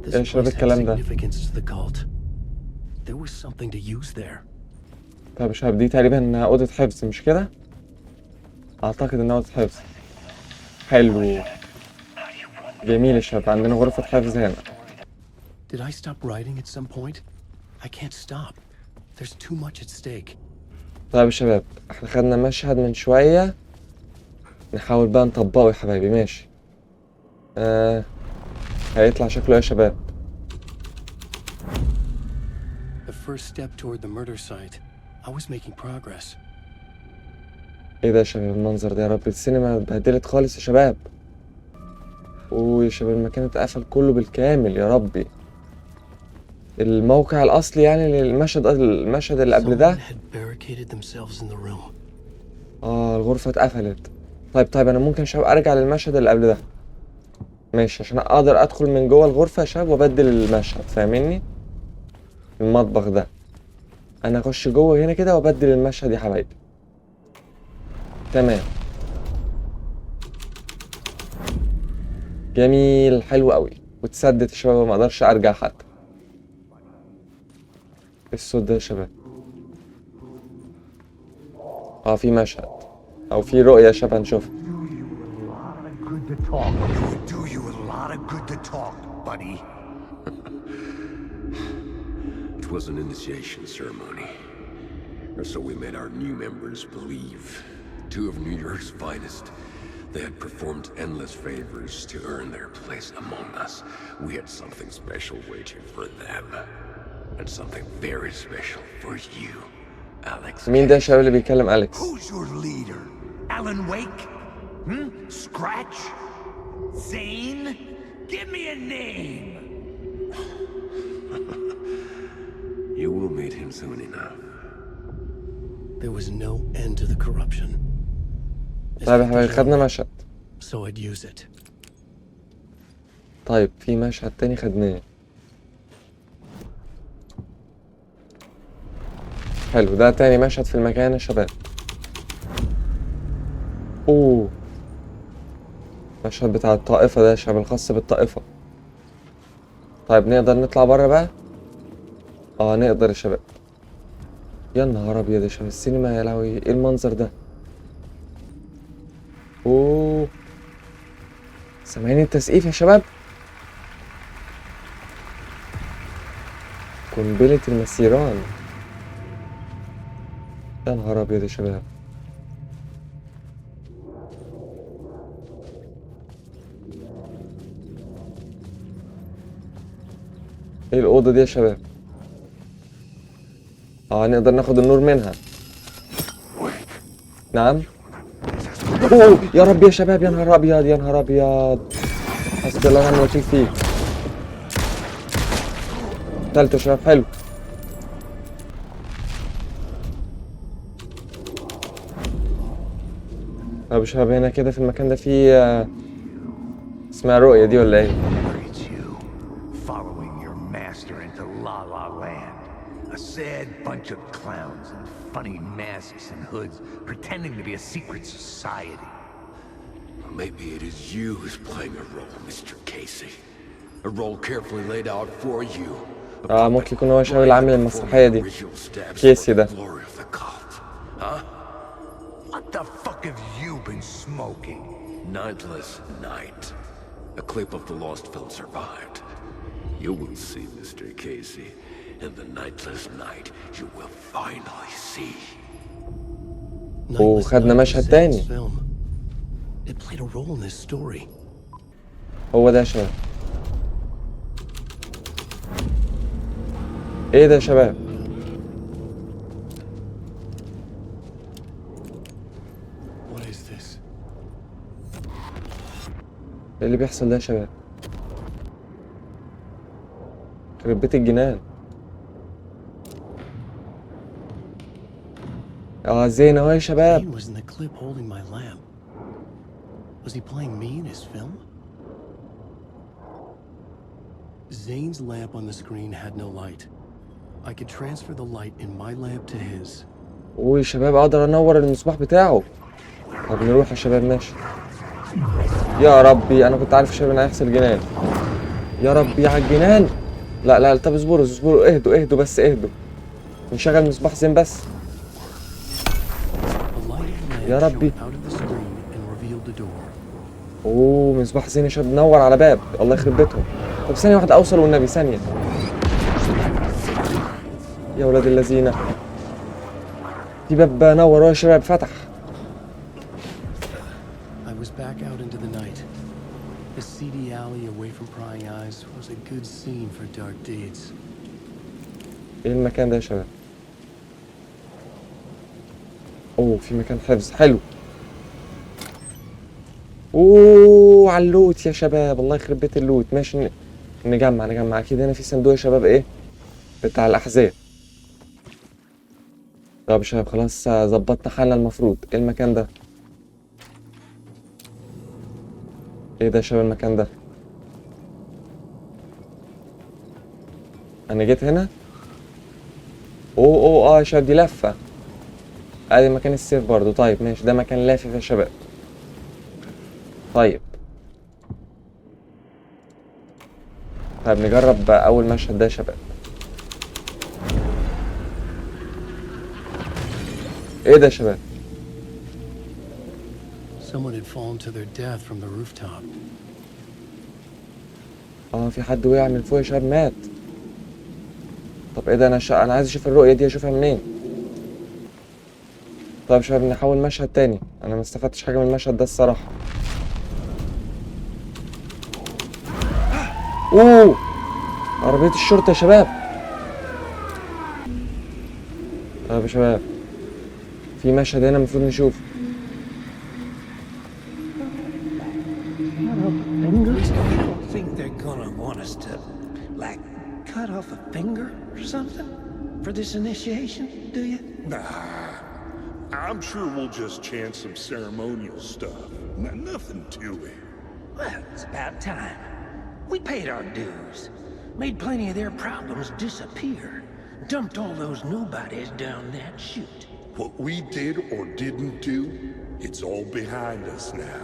This place had significance to the cult. There was something to use there. طيب يا شباب دي تقريبا أوضة حفظ مش كده؟ أعتقد إنها أوضة حفظ. حلو. جميل يا شباب، عندنا غرفة حفظ هنا. Did I stop writing at some point? I can't stop. There's too much at stake. طيب يا شباب احنا خدنا مشهد من شوية، نحاول بقى نطبقه يا حبايبي. ماشي. هيطلع شكله يا شباب. The first step toward the murder site. I was making progress. ايه ده يا شباب المنظر ده؟ يا رب السينما اتبهدلت خالص يا شباب. اوه يا شباب المكان اتقفل كله بالكامل يا ربي. الموقع الاصلي يعني للمشهد اللي قبل ده. الغرفة اتقفلت. طيب انا ممكن يا شباب ارجع للمشهد اللي قبل ده. ماشي عشان اقدر ادخل من جوه الغرفة يا شباب وابدل المشهد، فاهميني؟ المطبخ ده انا اخش جوه هنا كده وابدل المشهد يا حبايبي. تمام جميل حلو قوي. وتسدت يا شباب وما اقدرش ارجع حتى. الصوت ده يا شباب. في مشهد او في رؤية يا شباب هنشوفها. It was an initiation ceremony, or so we made our new members believe. Two of New York's finest. They had performed endless favors to earn their place among us. We had something special waiting for them. And something very special for you, Alex. مين ده الشباب اللي بيكلم أليكس؟ Who's your leader? Alan Wake? Scratch? Zane? Give me a name! You will meet him soon enough. There was no end to the corruption. طيب احنا خدنا مشهد. So I'd use it. طيب في مشهد تاني خدناه. حلو ده تاني مشهد في المكان يا شباب. مشهد بتاع الطائفة ده يا شباب، الخاص بالطائفة. طيب نقدر نطلع بره بقى؟ نقدر يا شباب. يا نهار ابيض يا شباب السينما يا لهوي ايه المنظر ده؟ سامعين التسقيف يا شباب؟ قنبلة المسيران. يا نهار ابيض يا شباب. ايه الأوضة دي يا شباب؟ نقدر ناخد النور منها. نعم. يا رب يا شباب، يا نهار ابيض يا نهار ابيض. حسبي الله ونعم الوكيل فيه. قتلته يا شباب. حلو. طب يا شباب هنا كده في المكان ده في اسمها رؤية دي ولا ايه؟ A sad bunch of clowns in funny masks and hoods pretending to be a secret society. Maybe it is you who's playing a role, Mr. Casey. A role carefully laid out for you. ممكن يكون هو شباب اللي عامل المسرحية دي كيسي ده. Huh? What the fuck have you been smoking? Nightless night. A clip of the lost film survived. You will see, Mr. Casey. In the nightless night, you will finally see. وخدنا مشهد تاني. It played a role in this story. هو ده يا شباب. ايه ده يا شباب؟ What is this? ايه اللي بيحصل ده يا شباب؟ يخرب بيت الجنان. زين اهو يا شباب. Zane was in the clip holding my lamp. Was he playing me in his film? Zane's lamp on the screen had no light. I could transfer the light in my lamp to his. يا شباب اقدر انور المصباح بتاعه. طب نروح يا شباب ماشي. يا ربي انا كنت عارف يا شباب ان هيحصل جنان. يا ربي على الجنان. لا لا طب اصبروا اهدوا بس اهدوا. نشغل مصباح زين بس. يا ربي. مصباح زين يا شباب نور على باب. الله يخرب بيتهم. طب ثانية واحدة اوصل والنبي ثانية. يا ولاد اللذينة. في باب نور يا شباب فتح. I was back out into the night. The seedy alley away from prying eyes was a good scene for dark deeds. ايه المكان ده يا شباب؟ في مكان حفظ حلو. على اللوت يا شباب. الله يخرب بيت اللوت. ماشي نجمع اكيد هنا في صندوق يا شباب ايه بتاع الاحذية. طب يا شباب خلاص ظبطنا حالنا المفروض. ايه المكان ده؟ ايه ده يا شباب المكان ده؟ انا جيت هنا. يا شباب دي لفة. ادي مكان السيف برضو. طيب ماشي ده مكان لافف يا شباب. طيب نجرب اول مشهد ده يا شباب. ايه ده يا شباب؟ Someone had fallen to their death from the rooftop. في حد وقع من فوق يا شباب مات. طب ايه ده؟ انا عايز اشوف الرؤية دي اشوفها منين؟ طيب يا شباب نحاول مشهد تاني. انا ما استفدتش حاجة من المشهد ده الصراحة. عربية الشرطة يا شباب. طيب يا شباب في مشهد هنا المفروض نشوفه. Think they're gonna want us to, like, cut off a finger or something for this initiation, do you? Nah, I'm sure we'll just chant some ceremonial stuff. Nothing to it. Well, it's about time. We paid our dues, made plenty of their problems disappear, dumped all those nobodies down that chute. What we did or didn't do, it's all behind us now.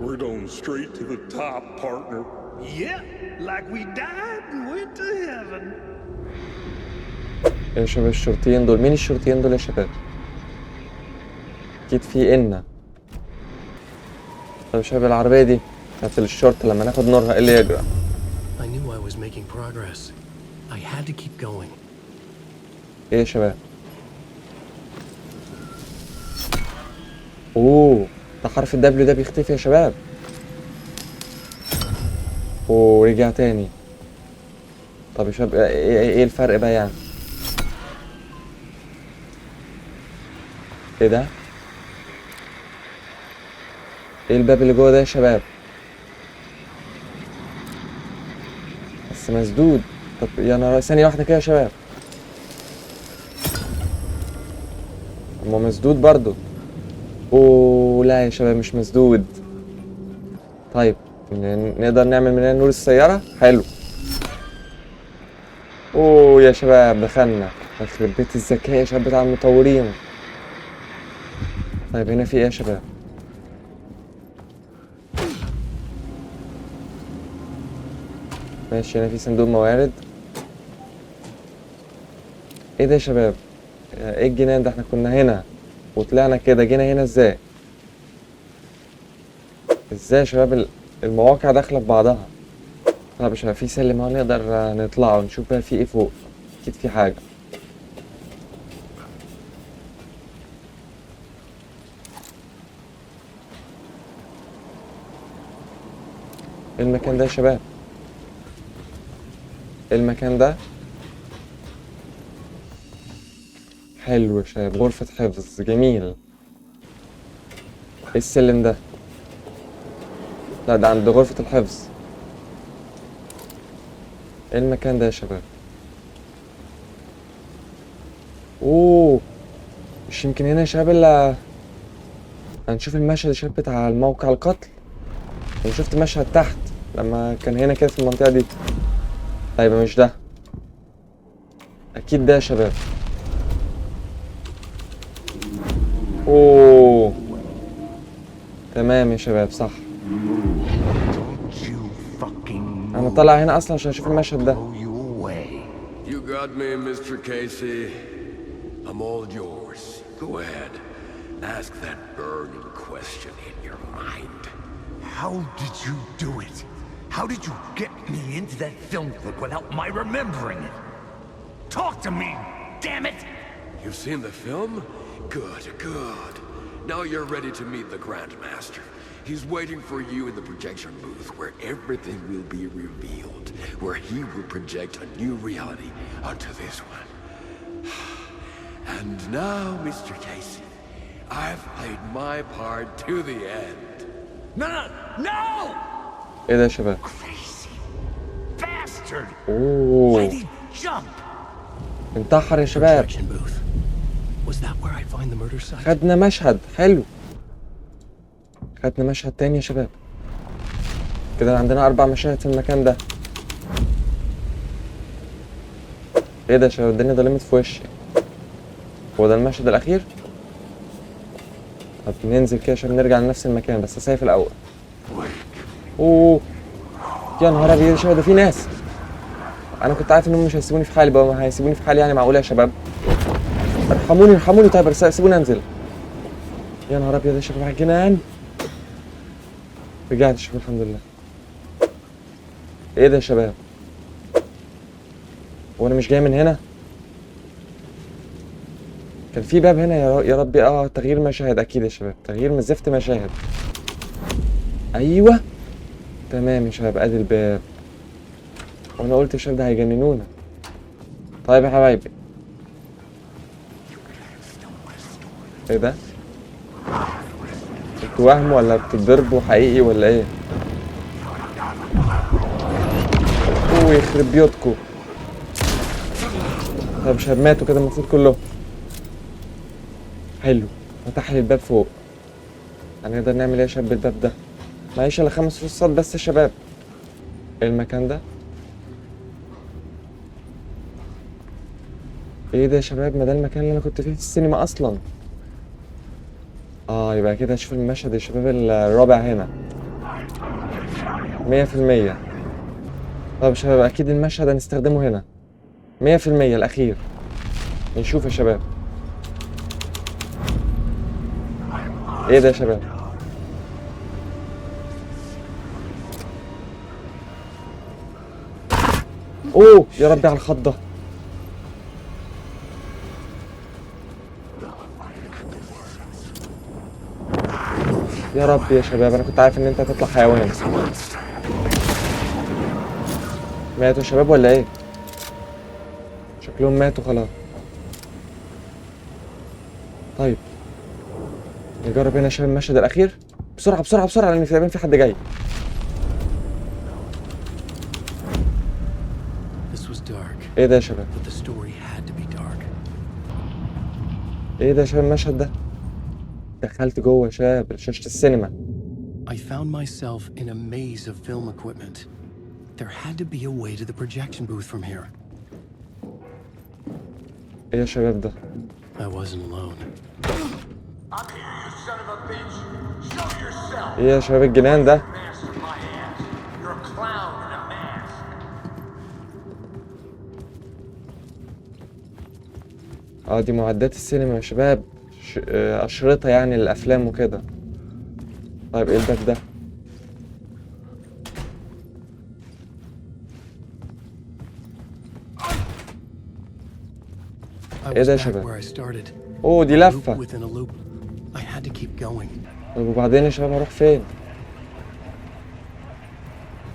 We're going straight to the top, partner. Yeah, like we died and went to heaven. يا شباب الشرطيين دول مين الشرطيين دول يا شباب؟ اكيد في إنا. طب يا شباب العربية دي بتاعت الشرطة لما ناخد نورها ايه اللي يجرى؟ I knew I was making progress. I had to keep going. ايه يا شباب؟ ده حرف الدبليو ده بيختفي يا شباب. رجع تاني. طب يا شباب ايه الفرق بقى يعني؟ ايه ده؟ ايه الباب اللي جوه ده يا شباب؟ بس مسدود. طب يا نهار ثانية واحدة كده يا شباب. هو مسدود برضو. لا يا شباب مش مسدود. طيب نقدر نعمل من هنا نور السيارة. حلو. يا شباب دخلنا. يخرب بيت الذكاء يا شباب بتاع المطورين. طيب هنا في ايه يا شباب؟ ماشي، هنا في صندوق موارد. ايه ده يا شباب؟ ايه الجنان ده؟ احنا كنا هنا وطلعنا كده، جينا هنا ازاي؟ ازاي يا شباب المواقع داخله في بعضها؟ طب يا شباب في سلم اهو نقدر نطلع ونشوف بقى في ايه فوق. اكيد في حاجه. ايه المكان ده يا شباب؟ ايه المكان ده؟ حلو يا شباب، غرفة حفظ، جميل. ايه السلم ده؟ لا ده عند غرفة الحفظ. ايه المكان ده يا شباب؟ اوه، مش يمكن هنا يا شباب اللي هنشوف المشهد يا شباب بتاع الموقع القتل؟ انا شفت مشهد تحت لما كان هنا كده في المنطقة دي. طيب مش ده، اكيد ده يا شباب. اوه تمام يا شباب، صح. انا طالع هنا اصلا عشان اشوف المشهد ده. You got me, Mr. Casey. I'm all yours. Go ahead. Ask that burning question in your mind. How did you do it? How did you get me into that film clip without my remembering it? Talk to me, damn it! You've seen the film? Good, good. Now you're ready to meet the Grandmaster. He's waiting for you in the projection booth where everything will be revealed, where he will project a new reality onto this one. And now, Mr. Casey, I've played my part to the end. No! ايه ده يا شباب؟ Crazy bastard! اوه Why'd he jump? انتحر يا شباب. Projection booth. Was that where I'd find the murder site? خدنا مشهد حلو. خدنا مشهد تاني يا شباب. كده عندنا 4 مشاهد في المكان ده. ايه ده يا شباب؟ الدنيا ضلمت في وشي. هو ده المشهد الأخير؟ طب ننزل كده عشان نرجع لنفس المكان، بس سايف الأول. اوه يا نهار أبيض يا شباب، ده في ناس. أنا كنت عارف إنهم مش هيسيبوني في حالي بقى، ما هيسيبوني في حالي يعني؟ معقولة يا شباب؟ ارحموني ارحموني، طيب سيبوني أنزل. يا نهار أبيض يا شباب على الجنان. رجعت يا شباب الحمد لله. ايه ده يا شباب؟ هو انا مش جاي من هنا؟ كان في باب هنا يا ربي. تغيير مشاهد اكيد يا شباب، تغيير من زفت مشاهد. ايوه تمام يا شباب، ادي الباب. وانا قلت يا شباب ده هيجننونا. طيب يا حبايبي، ايه ده؟ انتوا وهم ولا بتضربوا حقيقي ولا ايه؟ اوه يخرب بيوتكم. طب مش ماتوا كده المفروض كلهم. حلو، فتح لي الباب فوق. هنقدر نعمل ايه يا شباب بالباب ده؟ معيش الا 5 رصاصات بس يا شباب. ايه المكان ده؟ ايه ده يا شباب؟ ما ده المكان اللي انا كنت فيه في السينما اصلا. يبقى كده هشوف المشهد يا شباب الرابع هنا 100%. طب يا شباب اكيد المشهد هنستخدمه هنا 100% الاخير. نشوف يا شباب. ايه ده يا شباب؟ اوه يا ربي على الخضة. يا رب يا شباب، انا كنت عارف ان انت هتطلع حيوان. ماتوا يا شباب ولا ايه؟ شكلهم ماتوا خلاص. طيب نجرب هنا يا شباب المشهد الاخير بسرعه بسرعه بسرعه، لان في حد جاي. ايه ده يا شباب؟ ايه ده يا شباب المشهد ده؟ دخلت جوه يا شباب شاشة السينما. I found myself in a maze of film equipment. There had to be a way to the projection booth from here. ايه يا شباب ده؟ I wasn't alone. ايه يا شباب الجنان ده؟ دي معدات السينما يا شباب. أشرطة يعني للأفلام وكده. طيب ايه الباب ده؟ ايه ده يا شباب؟ اوه دي لفة. طيب وبعدين يا شباب هروح فين؟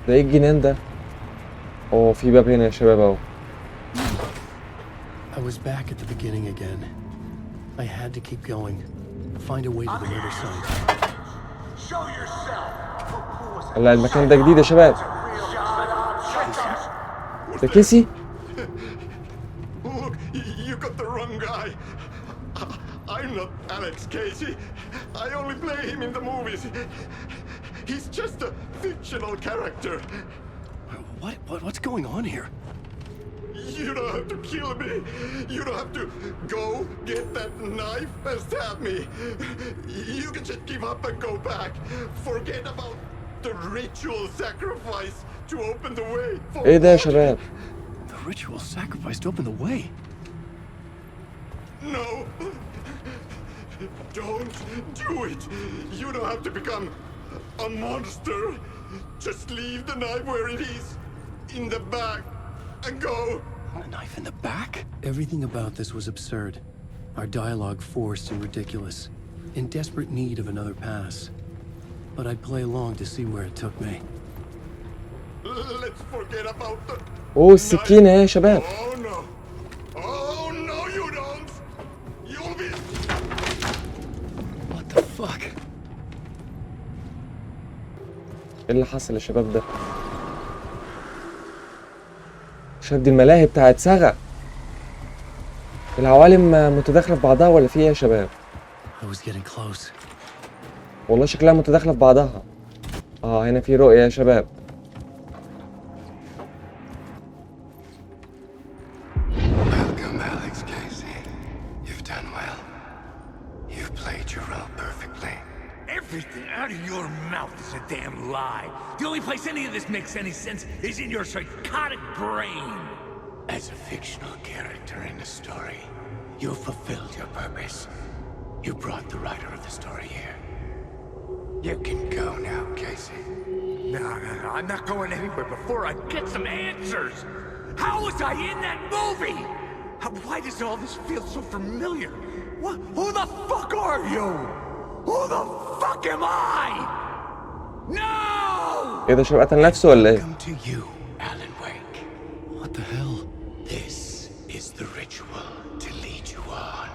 ده ايه الجنان ده؟ اوه في باب هنا يا شباب اهو. I was back at the beginning again. I had to keep going. Find a way to the other side. Show yourself. لا المكان ده جديد يا شباب. ده كيسي؟ Look, you got the wrong guy. I'm not Alex Casey. I only play him in the movies. He's just a fictional character. What's going on here? You don't have to kill me. You don't have to go get that knife and stab me. You can just give up and go back. Forget about the ritual sacrifice to open the way for ايه ده يا شباب؟ The ritual sacrifice to open the way? No. Don't do it. You don't have to become a monster. Just leave the knife where it is, in the back, and go. A knife in the back? Everything about this was absurd. Our dialogue forced and ridiculous. In desperate need of another pass. But I'd play along to see where it took me. Let's forget about the... اوه السكينة يا شباب. Oh no. Oh no you don't. You'll be... What the fuck? ايه اللي حصل يا شباب ده؟ شباب دي الملاهي بتاعت سغا. العوالم متداخلة في بعضها ولا في ايه يا شباب؟ والله شكلها متداخلة في بعضها. هنا في رؤية يا شباب. Welcome, Alex Casey. You've done well. You've played your role perfectly. Everything out of your mouth is a damn lie. The only place any of this makes any sense is in your psychotic brain. As a fictional character in a story, you fulfilled your purpose. You brought the writer of the story here. You can go now, Casey. No, I'm not going anywhere before I get some answers. How was I in that movie? Why does all this feel so familiar? Who the fuck are you? Who the fuck am I? No! ايه ده شباب قتل نفسه ولا ايه؟ Welcome to you, Alan Wake. What the hell? This is the ritual to lead you on.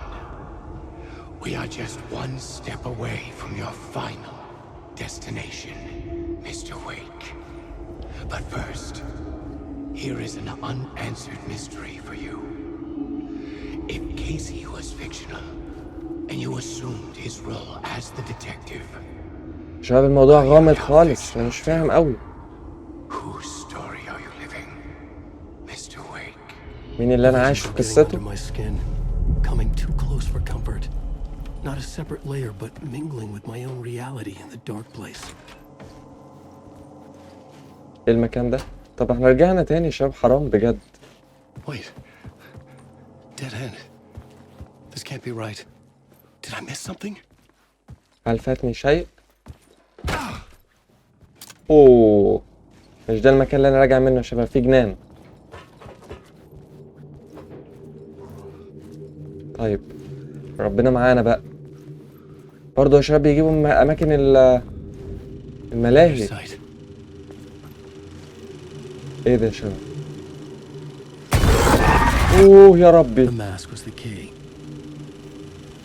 We are just one step away from your final destination, Mr. Wake. But first, here is an unanswered mystery for you. If Casey was fictional, and you assumed his role as the detective, شباب الموضوع غامض خالص، انا مش فاهم قوي. whose story are you living, Mr. Wake? مين اللي انا عايش في قصته؟ Coming too close for comfort. Not a separate layer, but mingling with my own reality in the dark place. ايه المكان ده؟ طب احنا رجعنا تاني يا شباب، حرام بجد. Wait. Dead end. This can't be right. Did I miss something? هل فاتني شيء؟ اوه مش ده المكان اللي انا راجع منه يا شباب، في جنان. طيب ربنا معانا بقى. برضه يا شباب بيجيبوا اماكن الملاهي. ايه ده يا شباب؟ اوه يا ربي.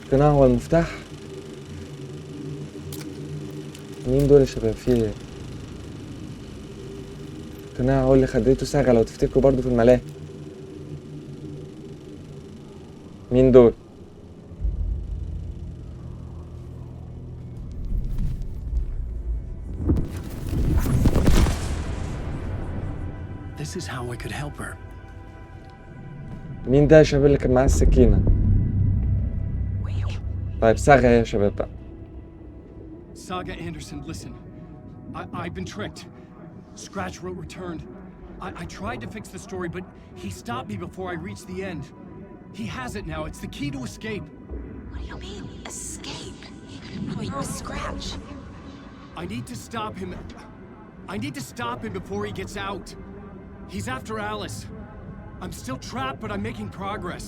القناع هو المفتاح. مين دول يا شباب؟ في ايه؟ القناع هو اللي خدته ساغا لو تفتكروا برضه في الملاهي. مين دول؟ This is how I could help her. مين ده يا شباب اللي كان معاه السكينة؟ طيب ساغا يا شباب بقى. Saga Anderson, listen. I've been tricked. Scratch returned. I tried to fix the story, but he stopped me before I reached the end. He has it now. It's the key to escape. What do you mean, escape? Oh, you're a scratch. I need to stop him. I need to stop him before he gets out. He's after Alice. I'm still trapped, but I'm making progress.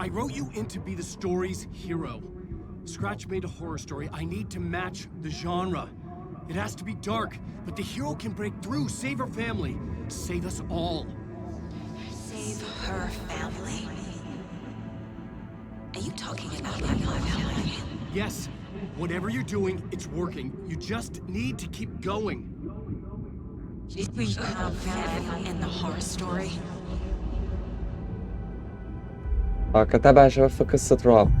I wrote you in to be the story's hero. Scratch made a horror story. I need to match the genre. It has to be dark, but the hero can break through, save her family, save us all. Save her family? Are you talking about my family? Yes, whatever you're doing, it's working. You just need to keep going. Did we have family in the horror story? كتبها يا شباب في قصة رعب.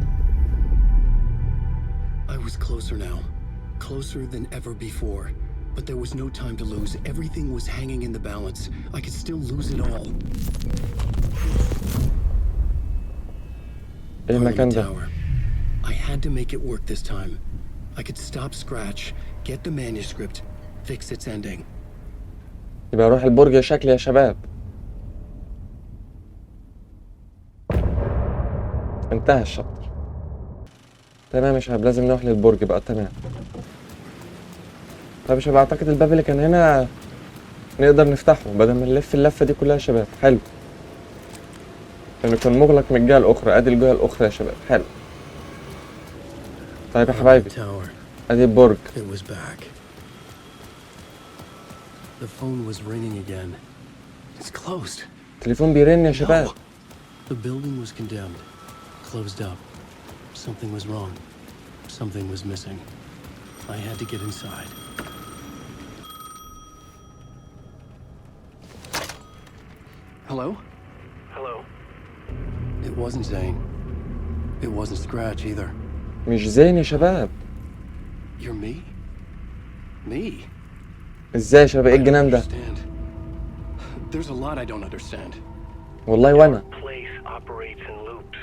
I was closer now. Closer than ever before. But there was no time to lose. Everything was hanging in the balance. I could still lose it all. المكان ده. I had to make it work this time. I could stop Scratch, get the manuscript, fix its ending. يبقى اروح البرج يا شكل يا شباب. انتهى الشابتر. تمام يا شباب، لازم نروح للبرج بقى. تمام. طيب يا شباب، اعتقد الباب اللي كان هنا نقدر نفتحه بدل ما نلف اللفه دي كلها يا شباب. حلو، لانه كان مغلق من الجهه الاخرى. ادي الجهه الاخرى يا شباب. حلو. طيب يا حبايبي، ادي البرج. The phone was ringing again. It's closed. التليفون بيرن يا شباب. The building was condemned, closed up. Something was wrong. Something was missing. I had to get inside. Hello? Hello. It wasn't Zane. It wasn't Scratch either. مش زين يا شباب. You're me? Me? ازاي يا شباب؟ ايه الجنان ده؟ There's a lot I don't understand. والله وانا. Place operates in loops.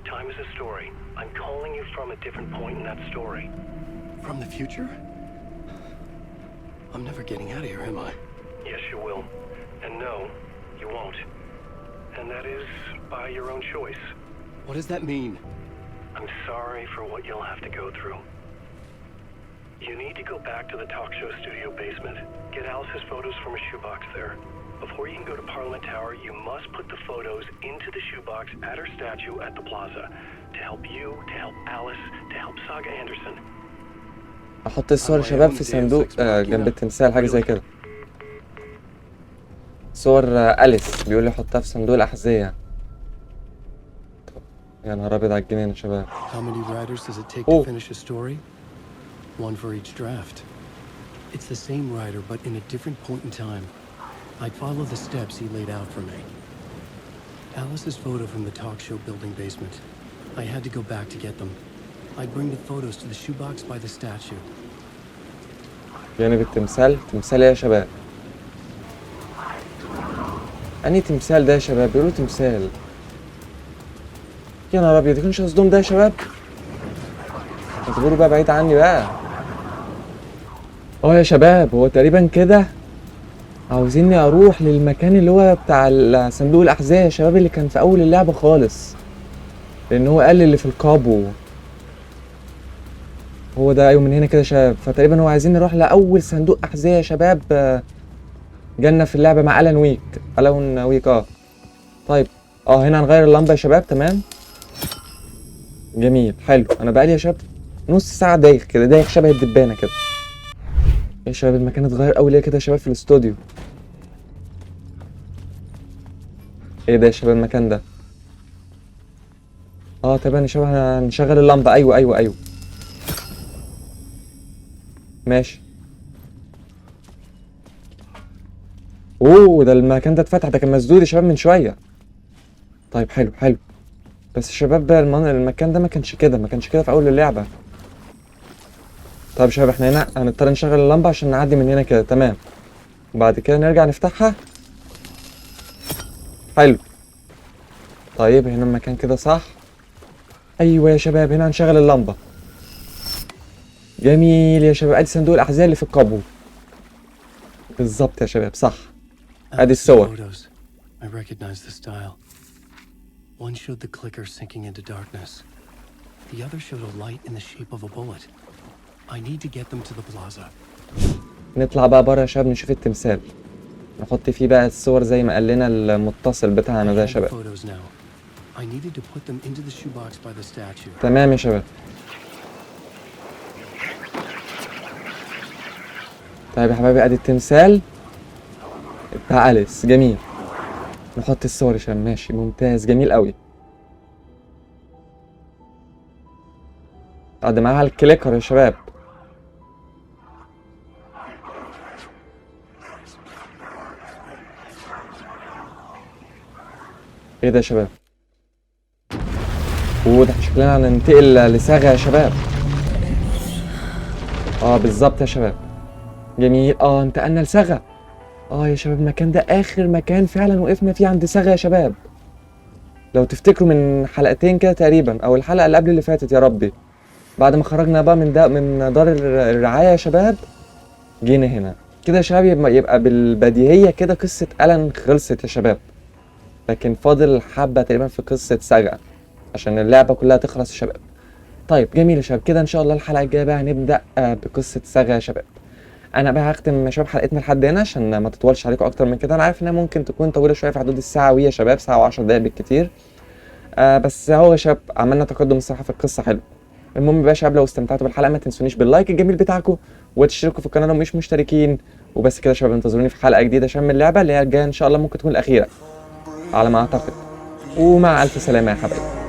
Time is a story. I'm calling you from a different point in that story. From the future? I'm never getting out of here, am I? Yes, you will. And no, you won't. And that is by your own choice. What does that mean? I'm sorry for what you'll have to go through. You need to go back to the talk show studio basement. Get Alice's photos from a shoebox there. Before you can go to Parliament Tower, you must put the photos into the shoebox at her statue at the plaza. To help you, to help Alice, to help Saga Anderson. احط الصور يا شباب في صندوق جنب التمثال، حاجه زي كده. صور أليس بيقول لي حطها في صندوق الأحذية. يا نهار أبيض على الجنان يا شباب. How many writers does it take to finish a story? One for each draft. It's the same writer, but in a different point in time. I'd follow the steps he laid out for me. Alice's photo from the talk show building basement. I had to go back to get them. I'd bring the photos to the shoebox by the statue. جانب التمثال. تمثال يا شباب. أنهي تمثال ده يا شباب؟ بيقولوا تمثال. يا نهار أبيض، يكونش قصدهم ده يا شباب؟ اعتبروا بقى بعيد عني بقى. يا شباب، هو تقريبا كده عاوزيني اروح للمكان اللي هو بتاع صندوق الأحذية يا شباب، اللي كان في أول اللعبة خالص. لأن هو قال اللي في الكابو. هو ده، أيوه من هنا كده يا شباب. فتقريبا هو عايزين نروح لأول صندوق أحذية يا شباب جالنا في اللعبة مع ألان ويك. طيب هنا هنغير اللمبة يا شباب. تمام، جميل، حلو. أنا بقالي يا شباب نص ساعة دايخ كده، دايخ شبه الدبانة كده. يا شباب المكان اتغير أوي ليه كده يا شباب في الاستوديو؟ ايه ده يا شباب المكان ده؟ تمام يا شباب، هنشغل اللمبة. أيوه ماشي. ده المكان ده اتفتح، ده كان مسدود يا شباب من شوية. طيب حلو. بس يا شباب المكان ده ما كانش كده في أول اللعبة. طيب يا شباب، احنا هنا هنضطر نشغل اللمبة عشان نعدي من هنا كده. تمام، وبعد كده نرجع نفتحها. حلو. طيب هنا المكان كده صح. أيوه يا شباب، هنا هنشغل اللمبة. جميل يا شباب، ادي صندوق الأحذية اللي في الكابو. بالظبط يا شباب، صح. ادي الصور. One showed the clicker sinking into darkness. The other showed a light in the shape of a bullet. I need to get them to the plaza. نطلع بقى بره يا شباب نشوف التمثال، نحط فيه بقى الصور زي ما قال لنا المتصل بتاعنا ده يا شباب. تمام يا شباب. طيب يا حبايبي ادي التمثال بتاع أليس، جميل. نحط الصور يا شباب، ماشي ممتاز جميل قوي. قد معاها الكليكر يا شباب. ايه ده يا شباب؟ ده شكلنا هننتقل لصاغة يا شباب. بالظبط يا شباب، جميل. انتقلنا لصاغة. يا شباب المكان ده اخر مكان فعلا وقفنا فيه عند صاغة يا شباب. لو تفتكروا من حلقتين كده تقريبا او الحلقة اللي قبل اللي فاتت يا ربي، بعد ما خرجنا بقى من دار الرعاية يا شباب، جينا هنا كده يا شباب. يبقى بالبديهية كده قصة ألان خلصت يا شباب، لكن فاضل حبة تقريبا في قصة ساجا عشان اللعبة كلها تخلص يا شباب. طيب جميل يا شباب، كده ان شاء الله الحلقة الجاية بقى هنبدأ بقصة ساجا يا شباب. انا بقى هختم يا شباب حلقتنا لحد هنا عشان ما تطولش عليكم اكتر من كده. انا عارف انها ممكن تكون طويلة شوية في حدود الساعة ويا شباب، ساعة و10 دقايق بالكتير. بس اهو يا شباب عملنا تقدم الصراحة في القصة حلو. المهم بقى يا شباب لو استمتعتوا بالحلقة ما تنسونيش باللايك الجميل بتاعكم وتشتركوا في القناة لو مش مشتركين. وبس كده يا شباب، انتظروني في حلقة جديدة عشان من اللعبة اللي هي الجاية ان شاء الله ممكن تكون الأخيرة على ما اعتقد. ومع ألف سلامة يا حبايبي.